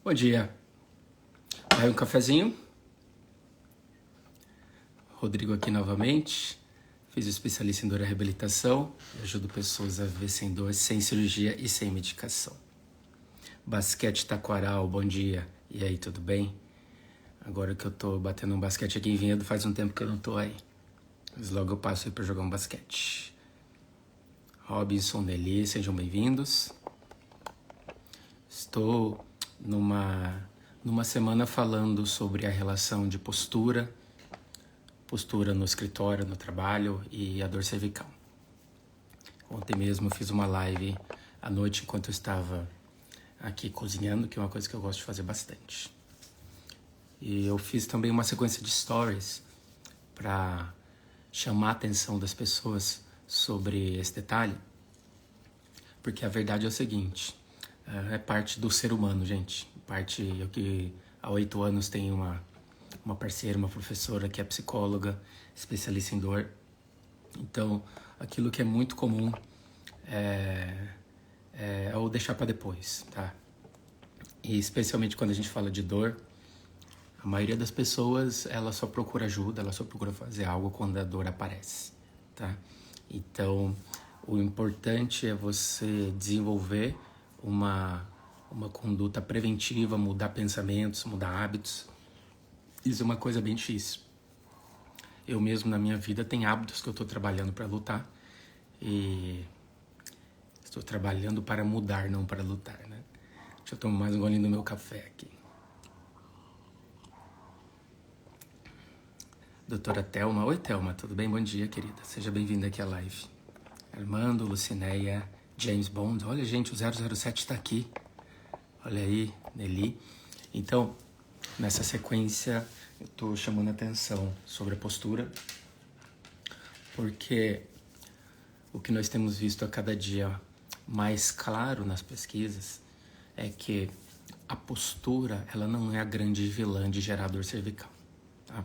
Bom dia. Vai um cafezinho? Rodrigo aqui novamente. Fiz especialista em dor e reabilitação. Ajudo pessoas a viver sem dor, sem cirurgia e sem medicação. Basquete Taquaral, bom dia. E aí, tudo bem? Agora que eu tô batendo um basquete aqui em Vinhedo, faz um tempo que eu não tô aí. Mas logo eu passo aí pra jogar um basquete. Robinson, Nelly, sejam bem-vindos. Estou numa semana falando sobre a relação de postura no escritório, no trabalho e a dor cervical. Ontem mesmo eu fiz uma live à noite enquanto eu estava aqui cozinhando, que é uma coisa que eu gosto de fazer bastante. E eu fiz também uma sequência de stories para chamar a atenção das pessoas sobre esse detalhe, porque a verdade é o seguinte, é parte do ser humano, gente. Eu que há 8 anos tenho uma parceira, uma professora que é psicóloga, especialista em dor. Então, aquilo que é muito comum é o deixar para depois, tá? E especialmente quando a gente fala de dor, a maioria das pessoas, ela só procura ajuda, ela só procura fazer algo quando a dor aparece, tá? Então, o importante é você desenvolver uma conduta preventiva, mudar pensamentos, mudar hábitos. Isso é uma coisa bem difícil. Eu mesmo na minha vida tenho hábitos que eu estou trabalhando para lutar e estou trabalhando para mudar, não para lutar, né? Deixa eu tomar mais um golinho do meu café aqui. Doutora Thelma. Oi, Thelma, tudo bem? Bom dia, querida. Seja bem-vinda aqui à live. Armando, Lucineia, James Bond. Olha, gente, o 007 está aqui. Olha aí, Nelly. Então, nessa sequência, eu estou chamando a atenção sobre a postura, porque o que nós temos visto a cada dia mais claro nas pesquisas é que a postura, ela não é a grande vilã de gerar dor cervical, tá?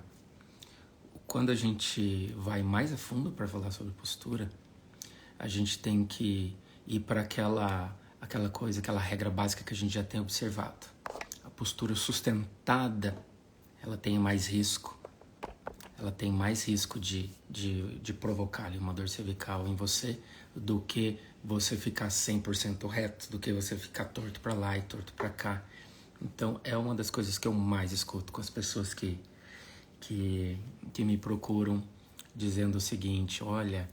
Quando a gente vai mais a fundo para falar sobre postura, a gente tem que ir para aquela coisa, aquela regra básica que a gente já tem observado. A postura sustentada, ela tem mais risco. Ela tem mais risco de provocar ali, uma dor cervical em você do que você ficar 100% reto, do que você ficar torto para lá e torto para cá. Então, é uma das coisas que eu mais escuto com as pessoas que me procuram dizendo o seguinte: olha,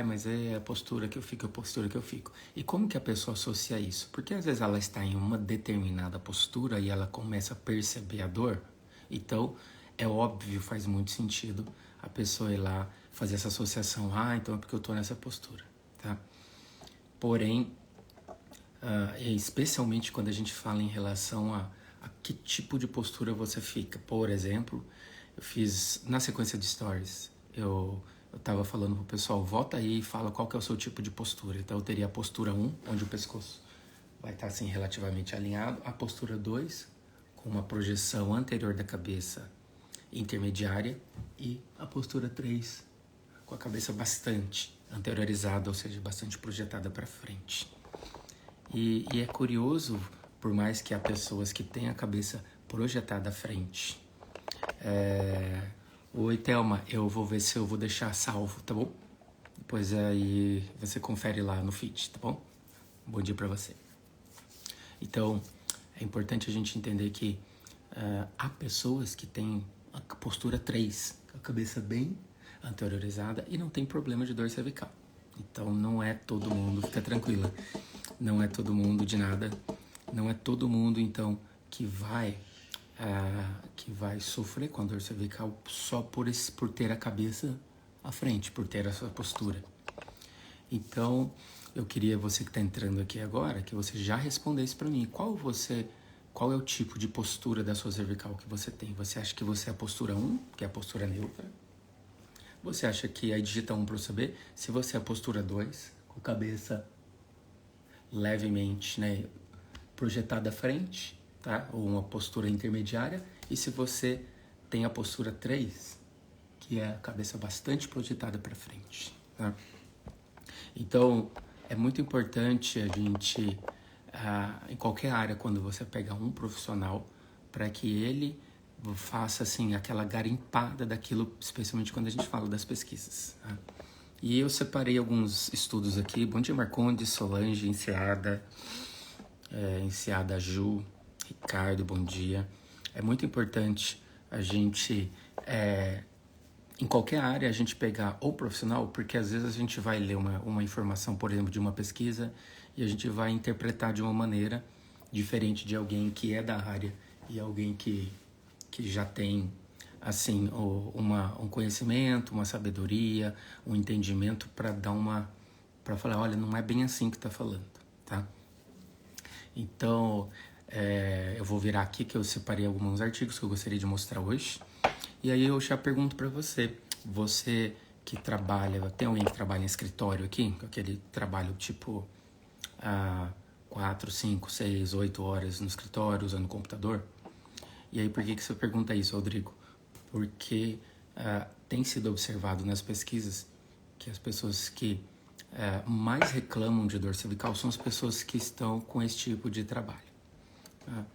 mas é a postura que eu fico, é a postura que eu fico. E como que a pessoa associa isso? Porque às vezes ela está em uma determinada postura e ela começa a perceber a dor. Então, é óbvio, faz muito sentido a pessoa ir lá fazer essa associação. Então é porque eu estou nessa postura, tá? Porém, especialmente quando a gente fala em relação a que tipo de postura você fica. Por exemplo, eu fiz, na sequência de stories, eu estava falando pro pessoal, vota aí e fala qual que é o seu tipo de postura. Então eu teria a postura 1, onde o pescoço vai estar assim relativamente alinhado, a postura 2, com uma projeção anterior da cabeça intermediária, e a postura 3, com a cabeça bastante anteriorizada, ou seja, bastante projetada para frente. E é curioso, por mais que há pessoas que têm a cabeça projetada à frente. Oi, Thelma, eu vou ver se eu vou deixar salvo, tá bom? Depois aí você confere lá no feed, tá bom? Bom dia pra você. Então, é importante a gente entender que há pessoas que têm a postura 3, a cabeça bem anteriorizada e não tem problema de dor cervical. Então, não é todo mundo, fica tranquila, não é todo mundo de nada, não é todo mundo, então, que vai sofrer com a dor cervical só por ter a cabeça à frente, por ter essa postura. Então, eu queria, você que está entrando aqui agora, que você já respondesse para mim, qual é o tipo de postura da sua cervical que você tem? Você acha que você é a postura 1, que é a postura neutra? Você acha que aí digita 1 para eu saber se você é a postura 2, com a cabeça levemente, né, projetada à frente, tá? Ou uma postura intermediária, e se você tem a postura 3, que é a cabeça bastante projetada para frente, tá? Então, é muito importante a gente em qualquer área, quando você pega um profissional, para que ele faça assim aquela garimpada daquilo, especialmente quando a gente fala das pesquisas. Tá? E eu separei alguns estudos aqui. Bom dia, Marcondes, Solange, Enseada Ju, Ricardo, bom dia. É muito importante a gente, em qualquer área, a gente pegar o profissional, porque às vezes a gente vai ler uma informação, por exemplo, de uma pesquisa, e a gente vai interpretar de uma maneira diferente de alguém que é da área e alguém que já tem assim um conhecimento, uma sabedoria, um entendimento para falar, olha, não é bem assim que está falando, tá? Então, eu vou virar aqui que eu separei alguns artigos que eu gostaria de mostrar hoje. E aí eu já pergunto para você que trabalha, tem alguém que trabalha em escritório aqui? Aquele trabalho tipo 4, 5, 6, 8 horas no escritório usando o computador? E aí por que você pergunta isso, Rodrigo? Porque tem sido observado nas pesquisas que as pessoas que mais reclamam de dor cervical são as pessoas que estão com esse tipo de trabalho. Tá?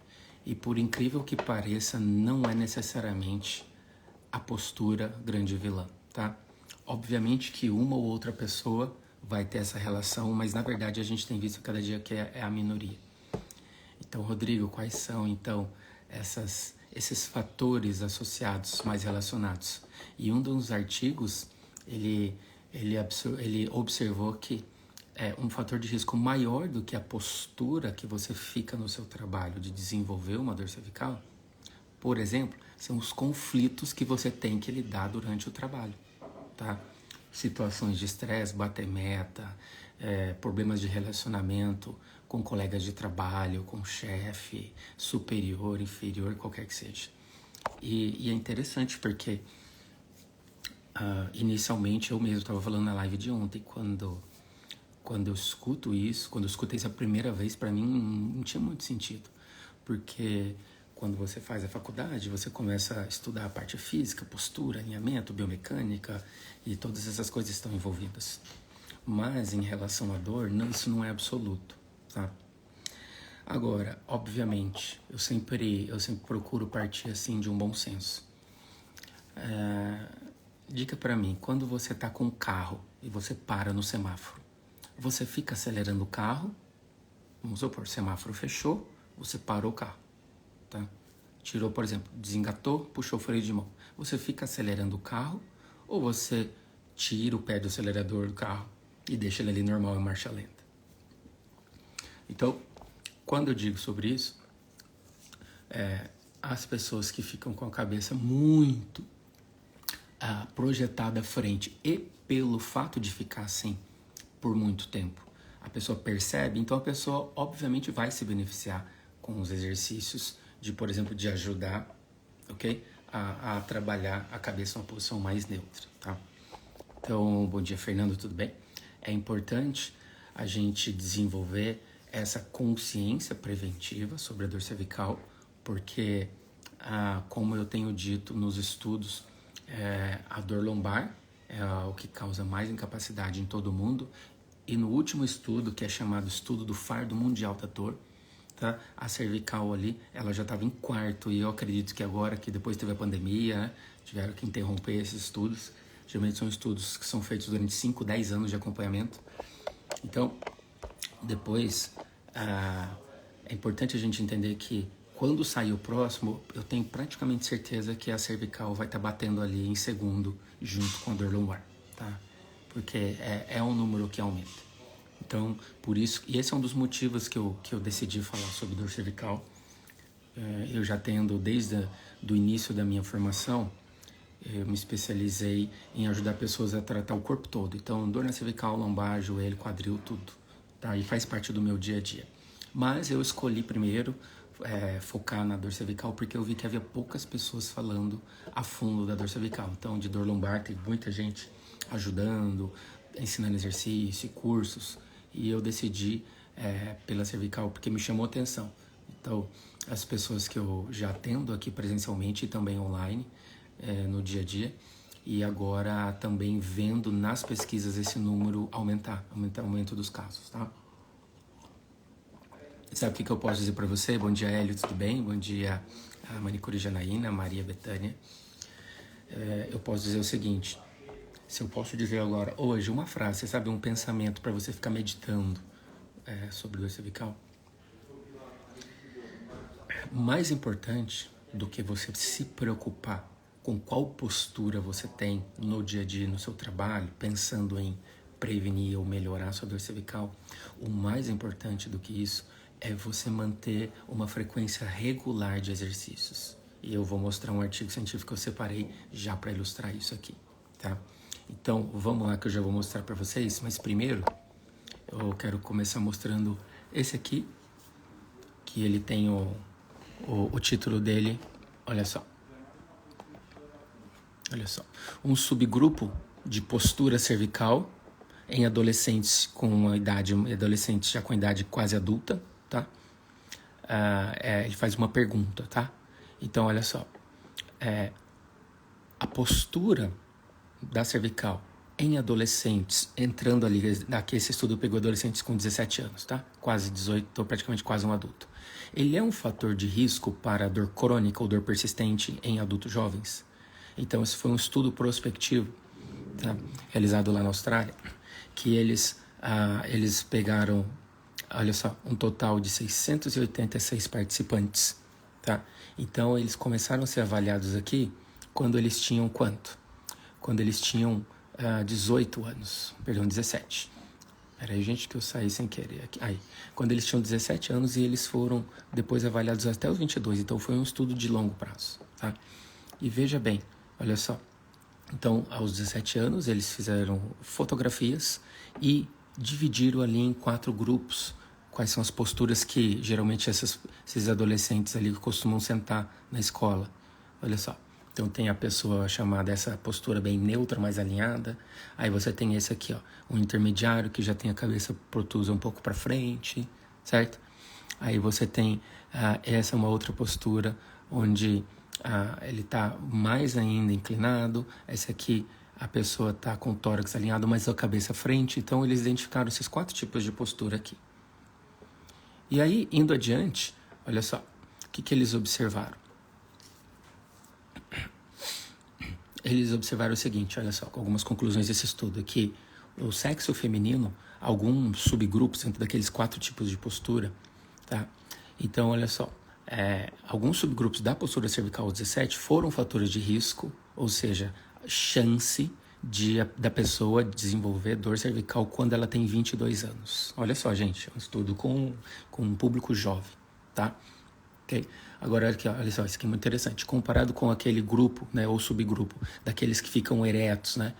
E por incrível que pareça, não é necessariamente a postura grande vilã, tá? Obviamente que uma ou outra pessoa vai ter essa relação, mas na verdade a gente tem visto cada dia que é a minoria. Então, Rodrigo, quais são então esses fatores associados mais relacionados? E um dos artigos, ele observou que um fator de risco maior do que a postura que você fica no seu trabalho de desenvolver uma dor cervical, por exemplo, são os conflitos que você tem que lidar durante o trabalho, tá? Situações de estresse, bater meta, problemas de relacionamento com colegas de trabalho, com chefe, superior, inferior, qualquer que seja. E é interessante porque inicialmente eu mesmo estava falando na live de ontem, quando eu escuto isso, quando eu escutei isso a primeira vez, para mim não tinha muito sentido, porque quando você faz a faculdade, você começa a estudar a parte física, postura, alinhamento, biomecânica e todas essas coisas estão envolvidas. Mas em relação à dor, isso não é absoluto, tá? Agora, obviamente, eu sempre procuro partir assim de um bom senso. Dica para mim, quando você está com um carro e você para no semáforo, você fica acelerando o carro, vamos supor, o semáforo fechou, você parou o carro. Tá? Tirou, por exemplo, desengatou, puxou o freio de mão. Você fica acelerando o carro ou você tira o pé do acelerador do carro e deixa ele ali normal em marcha lenta? Então, quando eu digo sobre isso, as pessoas que ficam com a cabeça muito projetada à frente e pelo fato de ficar assim por muito tempo, a pessoa percebe, então a pessoa obviamente vai se beneficiar com os exercícios de, por exemplo, de ajudar, ok? A trabalhar a cabeça numa posição mais neutra, tá? Então, bom dia, Fernando, tudo bem? É importante a gente desenvolver essa consciência preventiva sobre a dor cervical, porque, como eu tenho dito nos estudos, a dor lombar é o que causa mais incapacidade em todo o mundo, e no último estudo, que é chamado Estudo do Fardo Mundial da Dor, tá? A cervical ali, ela já estava em quarto, e eu acredito que agora, que depois teve a pandemia, né, tiveram que interromper esses estudos. Geralmente são estudos que são feitos durante 5, 10 anos de acompanhamento. Então, depois, é importante a gente entender que quando sair o próximo, eu tenho praticamente certeza que a cervical vai estar batendo ali em segundo, junto com a dor lombar, tá? Porque é um número que aumenta. Então, por isso, e esse é um dos motivos que eu decidi falar sobre dor cervical. Eu já tendo, desde o início da minha formação, eu me especializei em ajudar pessoas a tratar o corpo todo. Então, dor na cervical, lombar, joelho, quadril, tudo. Tá? E faz parte do meu dia a dia. Mas eu escolhi primeiro focar na dor cervical porque eu vi que havia poucas pessoas falando a fundo da dor cervical. Então, de dor lombar, tem muita gente ajudando, ensinando exercício, cursos. E eu decidi pela cervical porque me chamou a atenção. Então, as pessoas que eu já atendo aqui presencialmente e também online, no dia a dia, e agora também vendo nas pesquisas esse número aumento dos casos, tá? Sabe o que eu posso dizer para você? Bom dia, Hélio, tudo bem? Bom dia, a manicure Janaína, Maria Bethânia. Eu posso dizer o seguinte, se eu posso dizer agora, hoje, uma frase, você sabe, um pensamento para você ficar meditando sobre dor cervical. Mais importante do que você se preocupar com qual postura você tem no dia a dia, no seu trabalho, pensando em prevenir ou melhorar a sua dor cervical, o mais importante do que isso é você manter uma frequência regular de exercícios. E eu vou mostrar um artigo científico que eu separei já para ilustrar isso aqui, tá? Então, vamos lá que eu já vou mostrar para vocês, mas primeiro eu quero começar mostrando esse aqui, que ele tem o título dele, olha só, um subgrupo de postura cervical em adolescentes com adolescentes já com idade quase adulta, tá? Ele faz uma pergunta, tá? Então, olha só, a postura da cervical em adolescentes, entrando ali, aqui esse estudo pegou adolescentes com 17 anos, tá? Quase 18, praticamente quase um adulto. Ele é um fator de risco para dor crônica ou dor persistente em adultos jovens? Então, esse foi um estudo prospectivo, tá? Realizado lá na Austrália, que eles pegaram, olha só, um total de 686 participantes, tá? Então, eles começaram a ser avaliados aqui quando eles tinham quanto? Quando eles tinham 18 anos, perdão, 17. Peraí, gente, que eu saí sem querer aqui. Aí, quando eles tinham 17 anos e eles foram depois avaliados até os 22, então foi um estudo de longo prazo, tá? E veja bem, olha só, então aos 17 anos eles fizeram fotografias e dividiram ali em 4 grupos quais são as posturas que geralmente esses adolescentes ali costumam sentar na escola, olha só. Então tem a pessoa chamada essa postura bem neutra, mais alinhada. Aí você tem esse aqui, ó, um intermediário que já tem a cabeça protusa um pouco para frente, certo? Aí você tem essa é uma outra postura onde ele está mais ainda inclinado. Esse aqui a pessoa está com o tórax alinhado, mas a cabeça à frente. Então eles identificaram esses 4 tipos de postura aqui. E aí, indo adiante, olha só, o que eles observaram? Eles observaram o seguinte, olha só, com algumas conclusões desse estudo, que o sexo feminino, alguns subgrupos dentro daqueles 4 tipos de postura, tá? Então, olha só, alguns subgrupos da postura cervical 17 foram fatores de risco, ou seja, chance da pessoa desenvolver dor cervical quando ela tem 22 anos. Olha só, gente, um estudo com um público jovem, tá? Okay. Agora, aqui, olha só, isso aqui é muito interessante. Comparado com aquele grupo, né, ou subgrupo, daqueles que ficam eretos, né,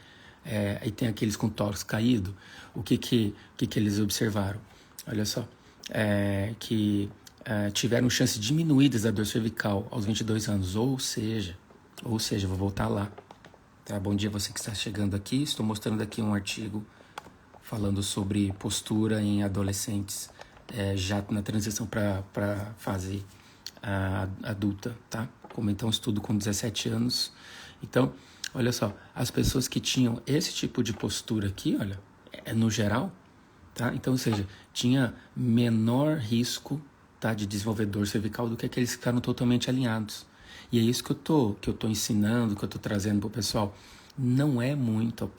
e tem aqueles com tórax caído, o que eles observaram? Olha só, que tiveram chances diminuídas da dor cervical aos 22 anos, ou seja, vou voltar lá. Tá? Bom dia você que está chegando aqui, estou mostrando aqui um artigo falando sobre postura em adolescentes já na transição para fase adulta, tá? Como então estudo com 17 anos. Então, olha só, as pessoas que tinham esse tipo de postura aqui, olha, no geral, tá? Então, ou seja, tinha menor risco, tá, de desenvolver dor cervical do que aqueles que ficaram totalmente alinhados. E é isso que eu tô ensinando, que eu tô trazendo pro pessoal. Não é muito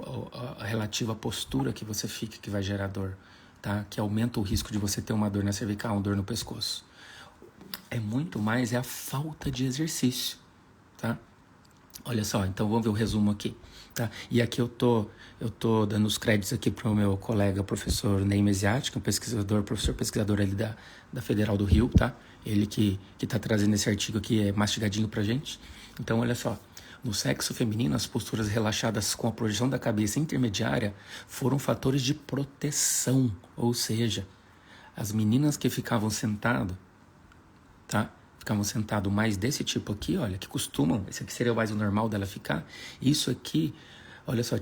a relativa postura que você fica que vai gerar dor, tá? Que aumenta o risco de você ter uma dor na cervical, uma dor no pescoço. É muito mais a falta de exercício, tá? Olha só, então vamos ver o resumo aqui, tá? E aqui eu tô dando os créditos aqui para o meu colega professor Ney Mesiati, que é um professor pesquisador ali da Federal do Rio, tá? Ele que tá trazendo esse artigo aqui mastigadinho pra gente. Então, olha só, no sexo feminino, as posturas relaxadas com a projeção da cabeça intermediária foram fatores de proteção, ou seja, as meninas que ficavam sentadas, tá? Ficavam sentados mais desse tipo aqui, olha, que costumam, esse aqui seria mais o normal dela ficar. Isso aqui, olha só,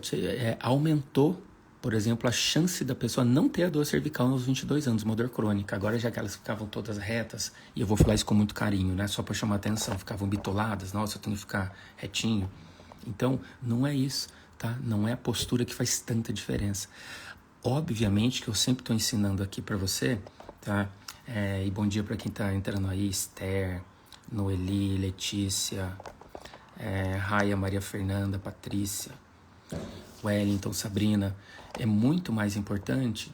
aumentou, por exemplo, a chance da pessoa não ter a dor cervical nos 22 anos, uma dor crônica. Agora, já que elas ficavam todas retas, e eu vou falar isso com muito carinho, né? Só para chamar atenção, ficavam bitoladas, nossa, eu tenho que ficar retinho. Então, não é isso, tá? Não é a postura que faz tanta diferença. Obviamente que eu sempre estou ensinando aqui para você, tá? E bom dia para quem está entrando aí, Esther, Noeli, Letícia, Raia, Maria Fernanda, Patrícia, Wellington, Sabrina. É muito mais importante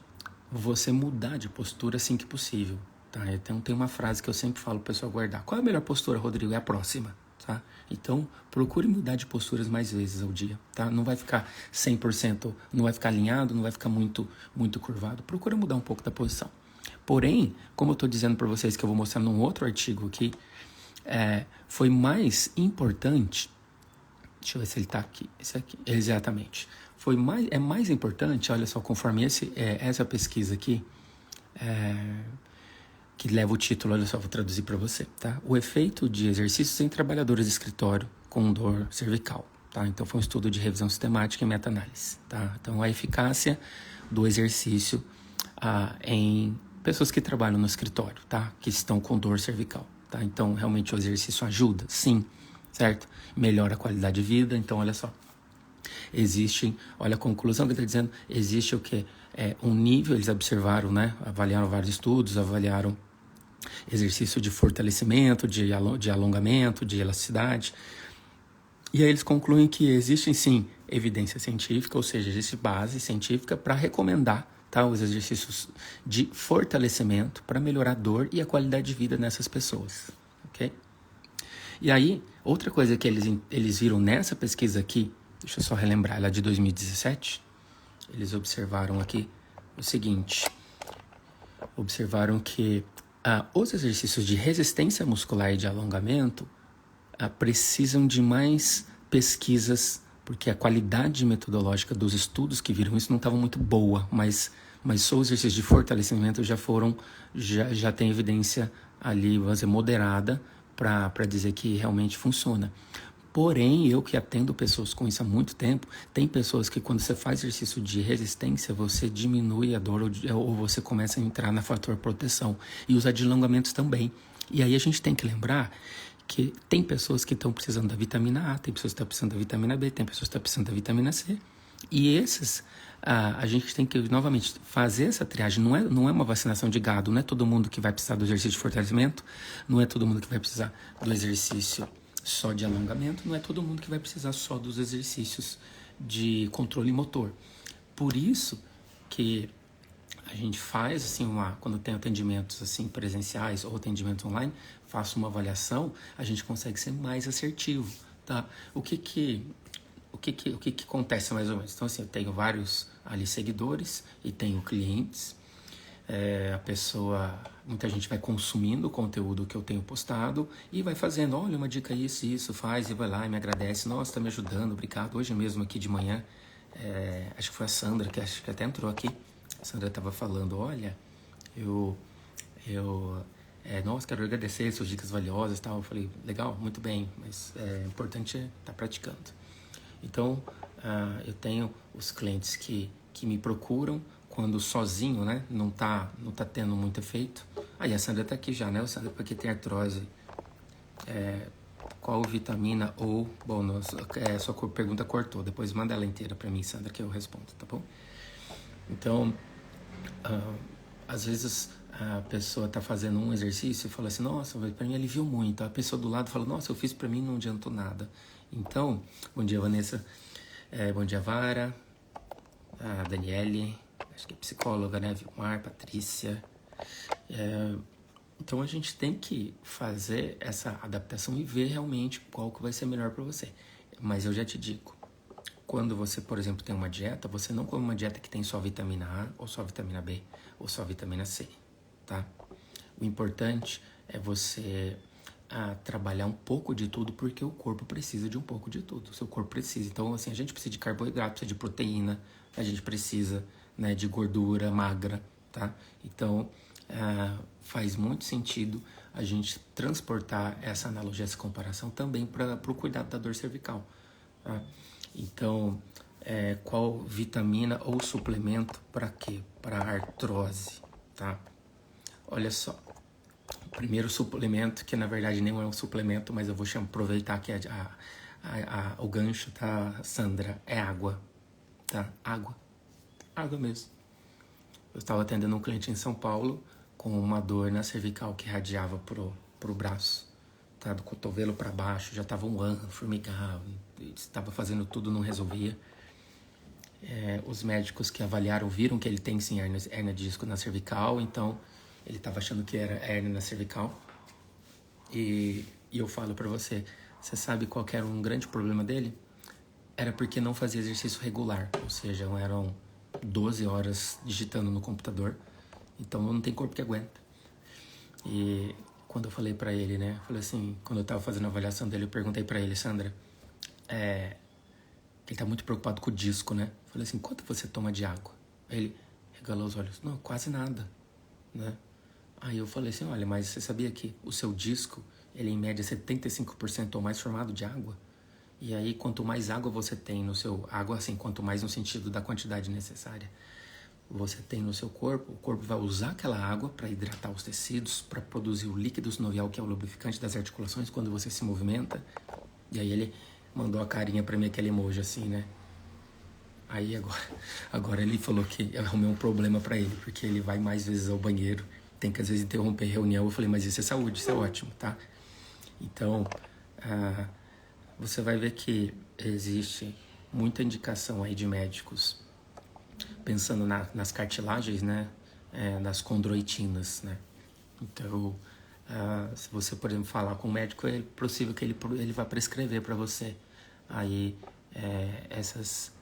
você mudar de postura assim que possível, tá? Então tem uma frase que eu sempre falo para o pessoal guardar. Qual é a melhor postura, Rodrigo? É a próxima, tá? Então procure mudar de posturas mais vezes ao dia, tá? Não vai ficar 100%, não vai ficar alinhado, não vai ficar muito curvado. Procura mudar um pouco da posição. Porém, como eu estou dizendo para vocês que eu vou mostrar num outro artigo aqui, foi mais importante. Deixa eu ver se ele está aqui. Esse aqui, exatamente. É mais importante, olha só, conforme essa pesquisa aqui, que leva o título, olha só, vou traduzir para você, tá? O efeito de exercícios em trabalhadores de escritório com dor cervical, tá? Então foi um estudo de revisão sistemática e meta-análise, tá? Então a eficácia do exercício em pessoas que trabalham no escritório, tá? Que estão com dor cervical, tá? Então realmente o exercício ajuda, sim, certo? Melhora a qualidade de vida, então olha só. Olha a conclusão que está dizendo, existe o quê? Um nível, eles observaram, né? Avaliaram vários estudos, avaliaram exercício de fortalecimento, de alongamento, de elasticidade. E aí eles concluem que existe sim evidência científica, ou seja, existe base científica para recomendar, tá, os exercícios de fortalecimento para melhorar a dor e a qualidade de vida nessas pessoas, ok? E aí, outra coisa que eles viram nessa pesquisa aqui, deixa eu só relembrar, ela é de 2017, eles observaram aqui o seguinte, observaram que os exercícios de resistência muscular e de alongamento precisam de mais pesquisas, porque a qualidade metodológica dos estudos que viram isso não estava muito boa, mas só os exercícios de fortalecimento já tem evidência ali, vamos dizer, moderada para dizer que realmente funciona. Porém, eu que atendo pessoas com isso há muito tempo, tem pessoas que quando você faz exercício de resistência, você diminui a dor ou você começa a entrar na fator proteção. E os alongamentos também. E aí a gente tem que lembrar que tem pessoas que estão precisando da vitamina A, tem pessoas que estão precisando da vitamina B, tem pessoas que estão precisando da vitamina C. E esses, a gente tem que, novamente, fazer essa triagem. Não é uma vacinação de gado, não é todo mundo que vai precisar do exercício de fortalecimento, não é todo mundo que vai precisar do exercício só de alongamento, não é todo mundo que vai precisar só dos exercícios de controle motor. Por isso que a gente faz, assim, quando tem atendimentos assim, presenciais ou atendimentos online, faço uma avaliação, a gente consegue ser mais assertivo, tá? O que acontece mais ou menos? Então, assim, eu tenho vários ali seguidores e tenho clientes, muita gente vai consumindo o conteúdo que eu tenho postado e vai fazendo, olha, uma dica isso, faz, e vai lá e me agradece, nossa, tá me ajudando, obrigado. Hoje mesmo aqui de manhã, acho que foi a Sandra, que acho que até entrou aqui, a Sandra estava falando, olha, nossa, quero agradecer suas dicas valiosas e tal. Eu falei, legal, muito bem, mas é importante estar praticando. Então, eu tenho os clientes que me procuram quando sozinho, né, não tá tendo muito efeito. Aí a Sandra está aqui já, né, o Sandra, porque tem artrose. Qual vitamina ou... Bom, sua pergunta cortou, depois manda ela inteira para mim, Sandra, que eu respondo, tá bom? Então, às vezes a pessoa está fazendo um exercício e fala assim, nossa, para mim aliviou muito. A pessoa do lado fala, nossa, eu fiz para mim e não adiantou nada. Então, bom dia, Vanessa. Bom dia, Vara. A Daniele, acho que é psicóloga, né? Vilmar, Patrícia. Então a gente tem que fazer essa adaptação e ver realmente qual que vai ser melhor para você. Mas eu já te digo, quando você, por exemplo, tem uma dieta, você não come uma dieta que tem só vitamina A, ou só vitamina B, ou só vitamina C, tá? O importante é você trabalhar um pouco de tudo, porque o corpo precisa de um pouco de tudo. O seu corpo precisa. Então, assim, a gente precisa de carboidrato, precisa de proteína, a gente precisa, né, de gordura magra, tá? Então, faz muito sentido a gente transportar essa analogia, essa comparação também para o cuidado da dor cervical, tá? Então, qual vitamina ou suplemento para quê? Para artrose, tá? Olha só, o primeiro suplemento, que na verdade nem é um suplemento, mas eu vou aproveitar que o gancho, tá, Sandra, é água, tá? Água mesmo. Eu estava atendendo um cliente em São Paulo com uma dor na cervical que radiava pro braço, tá? Do cotovelo para baixo, já estava um ano, formigava, estava fazendo tudo, não resolvia. Os médicos que avaliaram viram que ele tem sim hérnia de disco na cervical, então ele estava achando que era hérnia na cervical. E eu falo para você, você sabe qual era um grande problema dele? Era porque não fazia exercício regular, ou seja, eram 12 horas digitando no computador, então não tem corpo que aguenta. E quando eu falei pra ele, né, falei assim, quando eu tava fazendo a avaliação dele, eu perguntei pra ele, Sandra, ele tá muito preocupado com o disco, né? Falei assim, quanto você toma de água? Aí ele regalou os olhos, não, quase nada, né? Aí eu falei assim, olha, mas você sabia que o seu disco, ele é em média 75% ou mais formado de água? E aí, quanto mais água você tem no seu... Água, assim, quanto mais no sentido da quantidade necessária você tem no seu corpo, o corpo vai usar aquela água para hidratar os tecidos, para produzir o líquido sinovial, que é o lubrificante das articulações, quando você se movimenta. E aí ele mandou a carinha para mim, aquele emoji assim, né? Aí agora ele falou que eu arrumei um problema para ele, porque ele vai mais vezes ao banheiro, tem que às vezes interromper reunião. Eu falei, mas isso é saúde, isso é ótimo, tá? Então, você vai ver que existe muita indicação aí de médicos pensando nas cartilagens, né, nas condroitinas, né. Então, se você, por exemplo, falar com o médico, é possível que ele vai prescrever para você aí esses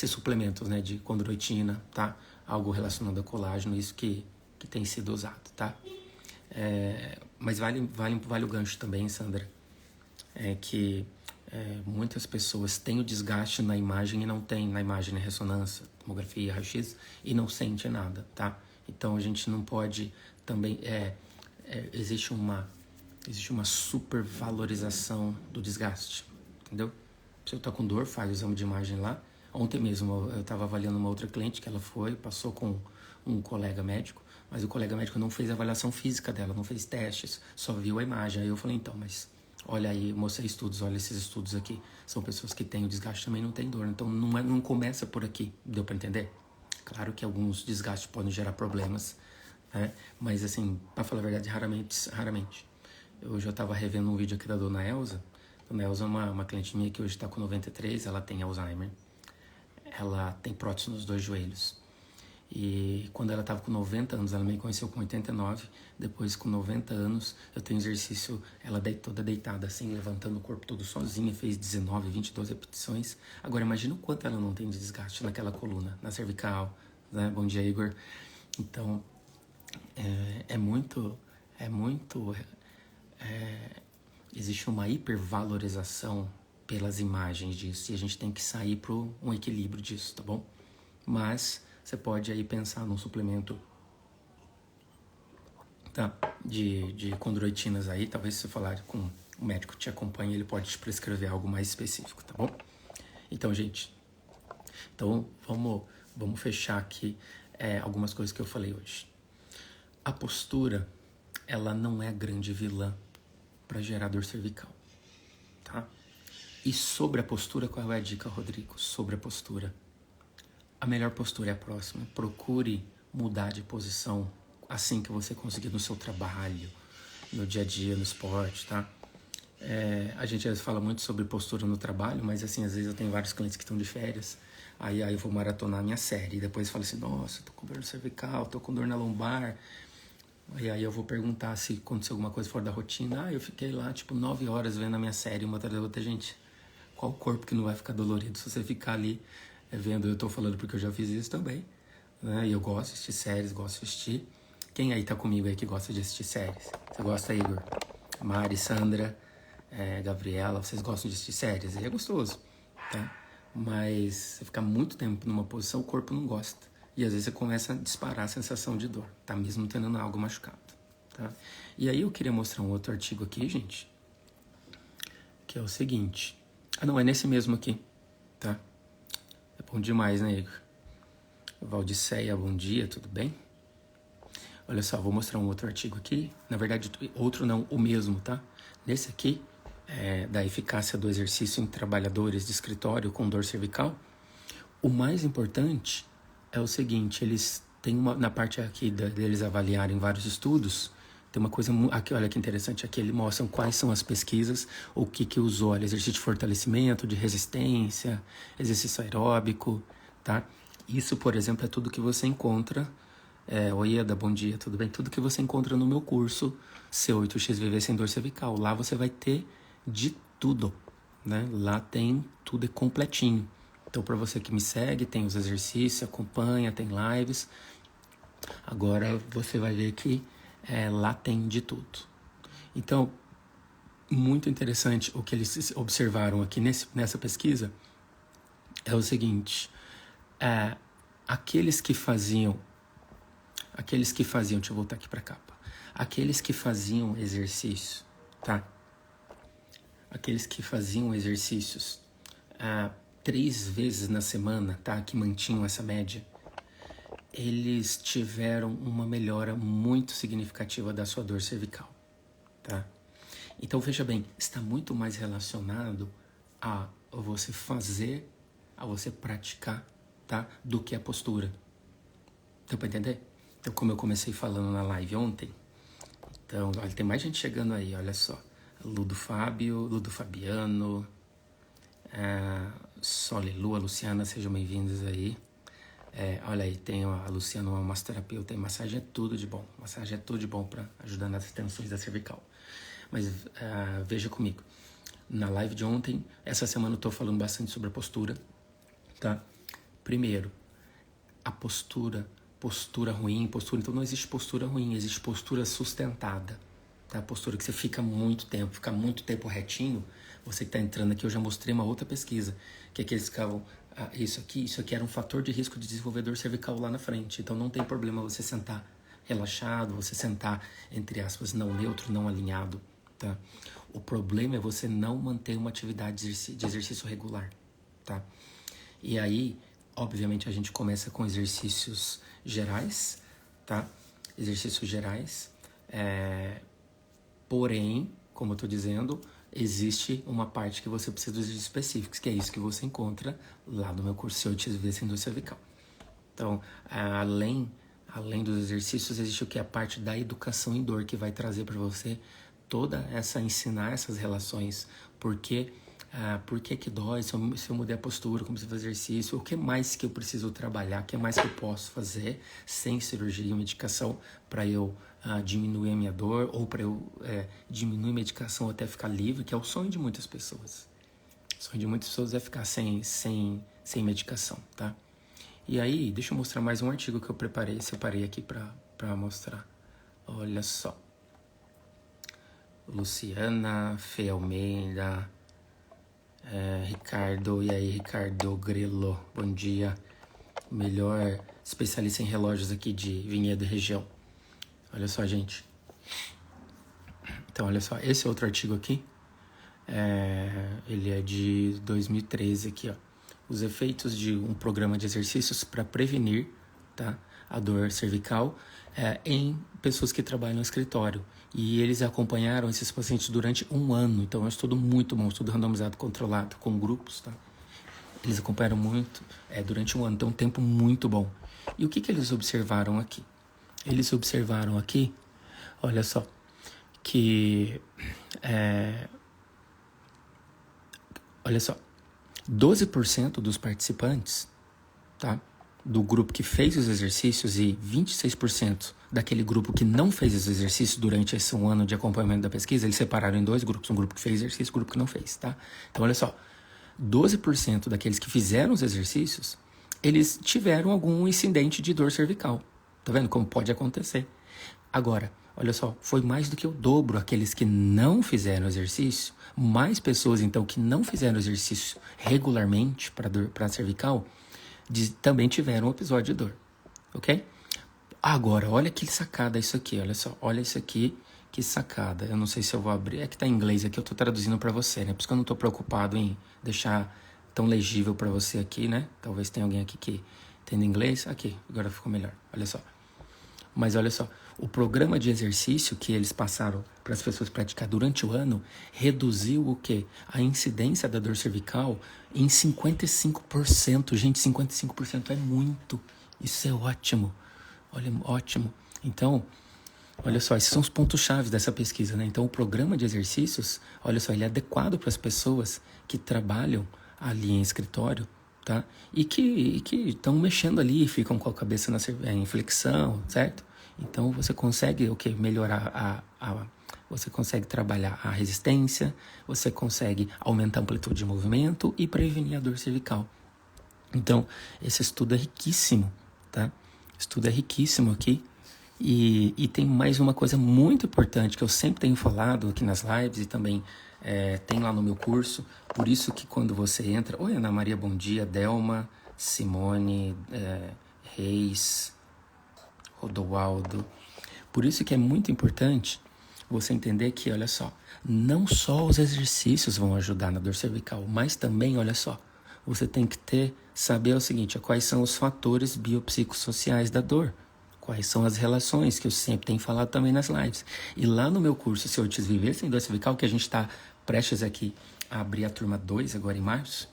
suplementos, né, de condroitina, tá? Algo relacionado a colágeno, isso que tem sido usado, tá? Mas vale o gancho também, Sandra, que muitas pessoas têm o desgaste na imagem e não tem na imagem, na ressonância, tomografia, raio-x, e não sente nada, tá? Então a gente não pode também... existe uma supervalorização do desgaste, entendeu? Se eu tô com dor, faz o exame de imagem lá. Ontem mesmo eu estava avaliando uma outra cliente que ela passou com um colega médico, mas o colega médico não fez a avaliação física dela, não fez testes, só viu a imagem. Aí eu falei, então, mas olha aí, mostrei estudos, olha esses estudos aqui. São pessoas que têm o desgaste também não tem dor. Então não começa por aqui, deu para entender? Claro que alguns desgastes podem gerar problemas, né? Mas assim, para falar a verdade, raramente. Eu já estava revendo um vídeo aqui da Dona Elza. Dona Elza é uma cliente minha que hoje está com 93, ela tem Alzheimer. Ela tem prótese nos 2 joelhos. E quando ela estava com 90 anos, ela me conheceu com 89. Depois, com 90 anos, eu tenho exercício, ela toda deitada assim, levantando o corpo todo sozinha, fez 19, 22 repetições. Agora, imagina o quanto ela não tem de desgaste naquela coluna, na cervical, né? Bom dia, Igor. Então, existe uma hipervalorização pelas imagens disso, e a gente tem que sair para um equilíbrio disso, tá bom? Mas você pode aí pensar num suplemento, tá, de condroitinas aí. Talvez se você falar com o médico que te acompanha, ele pode te prescrever algo mais específico, tá bom? Então, gente, vamos fechar aqui algumas coisas que eu falei hoje. A postura, ela não é grande vilã para gerar dor cervical, tá? E sobre a postura, qual é a dica, Rodrigo? Sobre a postura. A melhor postura é a próxima. Procure mudar de posição assim que você conseguir no seu trabalho, no dia a dia, no esporte, tá? A gente às vezes fala muito sobre postura no trabalho, mas assim, às vezes eu tenho vários clientes que estão de férias, aí eu vou maratonar a minha série, e depois falo assim, nossa, tô com dor cervical, tô com dor na lombar, e aí eu vou perguntar se aconteceu alguma coisa fora da rotina. Eu fiquei lá, 9 horas vendo a minha série, uma atrás da outra. Gente, qual corpo que não vai ficar dolorido se você ficar ali vendo? Eu tô falando porque eu já fiz isso também, né? E eu gosto de assistir séries, gosto de assistir. Quem aí tá comigo aí que gosta de assistir séries? Você gosta, Igor? Mari, Sandra, Gabriela, vocês gostam de assistir séries? E é gostoso, tá? Mas você ficar muito tempo numa posição, o corpo não gosta. E às vezes você começa a disparar a sensação de dor, tá? Mesmo tendo algo machucado, tá? E aí eu queria mostrar um outro artigo aqui, gente, que é o seguinte. Não, é nesse mesmo aqui, tá? É bom demais, né, Igor? Valdiceia, bom dia, tudo bem? Olha só, vou mostrar um outro artigo aqui. Na verdade, outro não, o mesmo, tá? Nesse aqui, da eficácia do exercício em trabalhadores de escritório com dor cervical. O mais importante é o seguinte, eles tem na parte aqui deles avaliarem vários estudos, tem uma coisa aqui, olha que interessante, aqui eles mostram quais são as pesquisas, o que usou, olha, exercício de fortalecimento, de resistência, exercício aeróbico, tá? Isso, por exemplo, é tudo que você encontra, oi Eda, bom dia, tudo bem? Tudo que você encontra no meu curso, C8X Viver Sem Dor Cervical. Lá você vai ter de tudo, né? Lá tem tudo completinho. Então, para você que me segue, tem os exercícios, acompanha, tem lives. Agora você vai ver que lá tem de tudo. Então, muito interessante o que eles observaram aqui nessa pesquisa é o seguinte: aqueles que faziam, deixa eu voltar aqui para a capa, aqueles que faziam exercício, tá? Aqueles que faziam exercícios 3 vezes na semana, tá? Que mantinham essa média, eles tiveram uma melhora muito significativa da sua dor cervical, tá? Então, veja bem, está muito mais relacionado a você fazer, a você praticar, tá? Do que a postura. Deu pra entender? Então, como eu comecei falando na live ontem, então, olha, tem mais gente chegando aí, olha só. Ludo Fabiano, Sol e Lua, Luciana, sejam bem-vindos aí. Olha aí, tem a Luciana, uma massoterapeuta, tem massagem é tudo de bom. Massagem é tudo de bom para ajudar nas tensões da cervical. Mas veja comigo, na live de ontem, essa semana eu tô falando bastante sobre a postura, tá? Primeiro, a postura ruim, então não existe postura ruim, existe postura sustentada, tá? Postura que você fica muito tempo retinho. Você que está entrando aqui, eu já mostrei uma outra pesquisa, que é que eles ficavam, isso aqui era um fator de risco de desenvolver dor cervical lá na frente, então não tem problema você sentar relaxado, você sentar, entre aspas, não neutro, não alinhado, tá? O problema é você não manter uma atividade de exercício regular, tá? E aí, obviamente, a gente começa com exercícios gerais, tá? Exercícios gerais, porém, como eu tô dizendo, existe uma parte que você precisa dos exercícios específicos, que é isso que você encontra lá no meu curso C8X Viver Sem Dor Cervical. Então, além dos exercícios, existe o que é a parte da educação em dor, que vai trazer para você ensinar essas relações. Por que dói, se eu mudei a postura, como se faz exercício, o que mais que eu preciso trabalhar, o que mais que eu posso fazer sem cirurgia e medicação para eu diminuir a minha dor, ou para eu diminuir a medicação até ficar livre, que é o sonho de muitas pessoas. O sonho de muitas pessoas é ficar sem medicação, tá? E aí, deixa eu mostrar mais um artigo que eu separei aqui para mostrar. Olha só. Luciana, Fê Almeida, Ricardo, e aí, Ricardo Grelo, bom dia. Melhor especialista em relógios aqui de Vinhedo e região. Olha só, gente. Então, olha só, esse outro artigo aqui, ele é de 2013 aqui, ó. Os efeitos de um programa de exercícios para prevenir, tá, a dor cervical em pessoas que trabalham no escritório. E eles acompanharam esses pacientes durante 1 ano. Então é um estudo muito bom, um estudo randomizado, controlado, com grupos, tá? Eles acompanharam durante 1 ano, então um tempo muito bom. E o que eles observaram aqui? Eles observaram aqui, olha só, que... olha só, 12% dos participantes, tá, do grupo que fez os exercícios e 26% daquele grupo que não fez os exercícios durante esse 1 ano de acompanhamento da pesquisa, eles separaram em 2 grupos, um grupo que fez exercício e um grupo que não fez, tá? Então, olha só, 12% daqueles que fizeram os exercícios, eles tiveram algum incidente de dor cervical. Tá vendo como pode acontecer? Agora, olha só, foi mais do que o dobro aqueles que não fizeram exercício. Mais pessoas, então, que não fizeram exercício regularmente para cervical, também tiveram um episódio de dor, ok? Agora, olha que sacada isso aqui, olha só, olha isso aqui, que sacada. Eu não sei se eu vou abrir, é que tá em inglês aqui, eu tô traduzindo para você, né? Por isso que eu não tô preocupado em deixar tão legível para você aqui, né? Talvez tenha alguém aqui que entenda inglês. Aqui, agora ficou melhor, olha só. Mas olha só, o programa de exercício que eles passaram para as pessoas praticar durante o ano reduziu o quê? A incidência da dor cervical em 55%. Gente, 55% é muito. Isso é ótimo. Olha, ótimo. Então, olha só, esses são os pontos-chave dessa pesquisa, né? Então, o programa de exercícios, olha só, ele é adequado para as pessoas que trabalham ali em escritório, tá? E que estão mexendo ali, ficam com a cabeça em flexão, certo? Então, você consegue melhorar você consegue trabalhar a resistência, você consegue aumentar a amplitude de movimento e prevenir a dor cervical. Então, esse estudo é riquíssimo, tá? Estudo é riquíssimo aqui. E tem mais uma coisa muito importante que eu sempre tenho falado aqui nas lives e também tem lá no meu curso. Por isso que quando você entra... Oi, Ana Maria, bom dia. Delma, Simone, Reis, Rodoaldo. Por isso que é muito importante você entender que, olha só, não só os exercícios vão ajudar na dor cervical, mas também, olha só, você tem que saber o seguinte, quais são os fatores biopsicossociais da dor. Quais são as relações que eu sempre tenho falado também nas lives. E lá no meu curso, Se Ortiz Viver Sem Dor Cervical, que a gente está prestes aqui a abrir a turma 2 agora em março,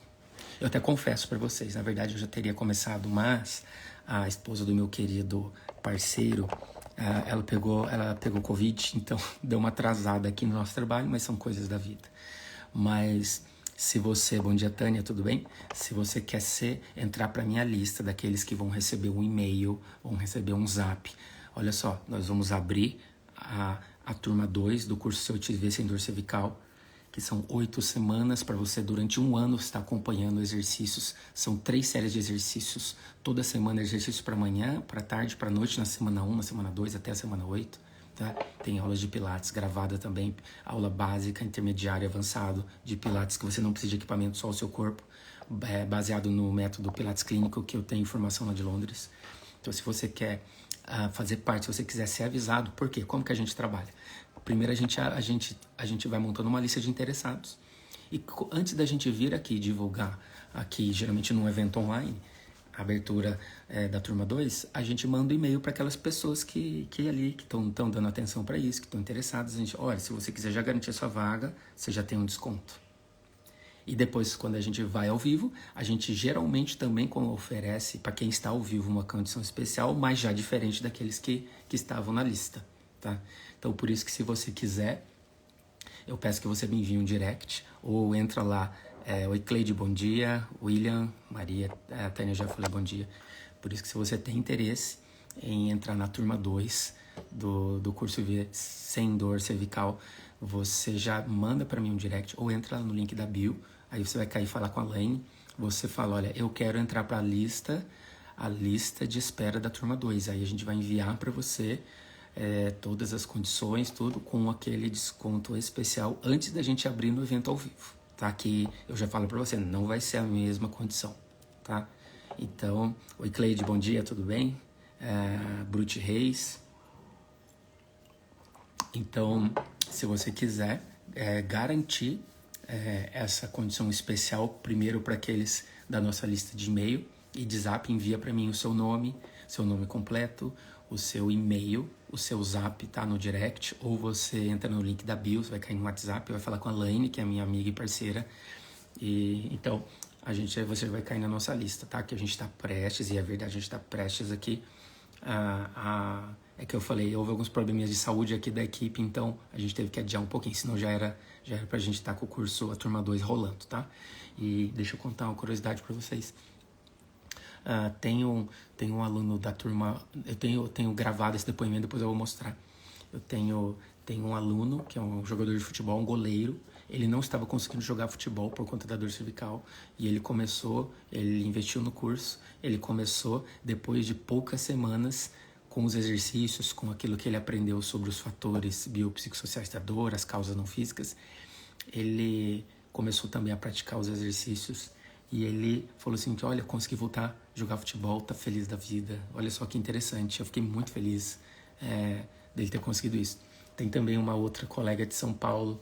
eu até confesso para vocês, na verdade eu já teria começado, mas a esposa do meu querido parceiro, ela pegou Covid, então deu uma atrasada aqui no nosso trabalho, mas são coisas da vida. Mas se você, bom dia Tânia, tudo bem? Se você quer entrar para minha lista daqueles que vão receber um e-mail, vão receber um zap, olha só, nós vamos abrir a turma 2 do curso Se Eu Te Ver Sem Dor Cervical, que são 8 semanas para você durante um ano estar acompanhando exercícios. São 3 séries de exercícios, toda semana exercício para manhã, para tarde, para noite, na semana 1, na semana 2 até a semana 8. Tá? Tem aulas de pilates gravada também, aula básica, intermediária, avançado de pilates, que você não precisa de equipamento, só o seu corpo, baseado no método pilates clínico, que eu tenho formação lá de Londres. Então, se você quer fazer parte, se você quiser ser avisado, por quê? Como que a gente trabalha? Primeiro, a gente vai montando uma lista de interessados. E antes da gente vir aqui divulgar, aqui geralmente num evento online, a abertura da turma 2, a gente manda um e-mail para aquelas pessoas que estão dando atenção para isso, que estão interessadas. A gente, olha, se você quiser já garantir a sua vaga, você já tem um desconto. E depois, quando a gente vai ao vivo, a gente geralmente também oferece para quem está ao vivo uma condição especial, mas já diferente daqueles que estavam na lista, tá? Então, por isso que se você quiser, eu peço que você me envie um direct ou entra lá. Oi, Cleide, bom dia. William, Maria, a Tânia já falei bom dia. Por isso que se você tem interesse em entrar na turma 2 do curso Sem Dor Cervical, você já manda para mim um direct ou entra lá no link da bio. Aí você vai cair e falar com a Laine. Você fala, olha, eu quero entrar para a lista de espera da turma 2. Aí a gente vai enviar para você todas as condições, tudo com aquele desconto especial antes da gente abrir no evento ao vivo, tá? Que eu já falo para você, não vai ser a mesma condição, tá? Então, oi Cleide, bom dia, tudo bem? Brute Reis. Então, se você quiser garantir essa condição especial, primeiro para aqueles da nossa lista de e-mail e de zap, envia para mim o seu nome completo, o seu e-mail, o seu zap tá no direct, ou você entra no link da bio, você vai cair no WhatsApp, vai falar com a Laine, que é a minha amiga e parceira, e então você vai cair na nossa lista, tá? Que a gente está prestes, e é verdade, a gente está prestes aqui é que eu falei, houve alguns probleminhas de saúde aqui da equipe, então a gente teve que adiar um pouquinho, senão já era pra gente estar com o curso, a turma 2 rolando, tá? E deixa eu contar uma curiosidade para vocês. Tem um aluno da turma, eu tenho gravado esse depoimento, depois eu vou mostrar. Eu tenho um aluno que é um jogador de futebol, um goleiro. Ele não estava conseguindo jogar futebol por conta da dor cervical e ele investiu no curso. Ele começou depois de poucas semanas com os exercícios, com aquilo que ele aprendeu sobre os fatores biopsicossociais da dor, as causas não físicas. Ele começou também a praticar os exercícios e ele falou assim, olha, consegui voltar a jogar futebol, tá feliz da vida. Olha só que interessante, eu fiquei muito feliz dele ter conseguido isso. Tem também uma outra colega de São Paulo,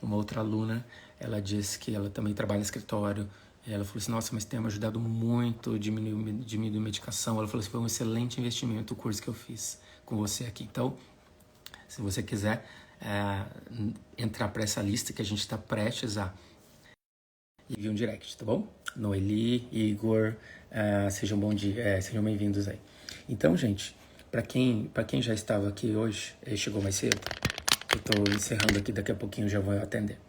uma outra aluna, ela disse que ela também trabalha no escritório. Ela falou assim, nossa, mas tem me ajudado muito, diminuir medicação. Ela falou assim, foi um excelente investimento o curso que eu fiz com você aqui. Então, se você quiser entrar para essa lista que a gente está prestes a enviar um direct, tá bom? Noeli, Igor, sejam bem-vindos aí. Então, gente, Para quem já estava aqui hoje, chegou mais cedo, eu tô encerrando aqui, daqui a pouquinho eu já vou atender.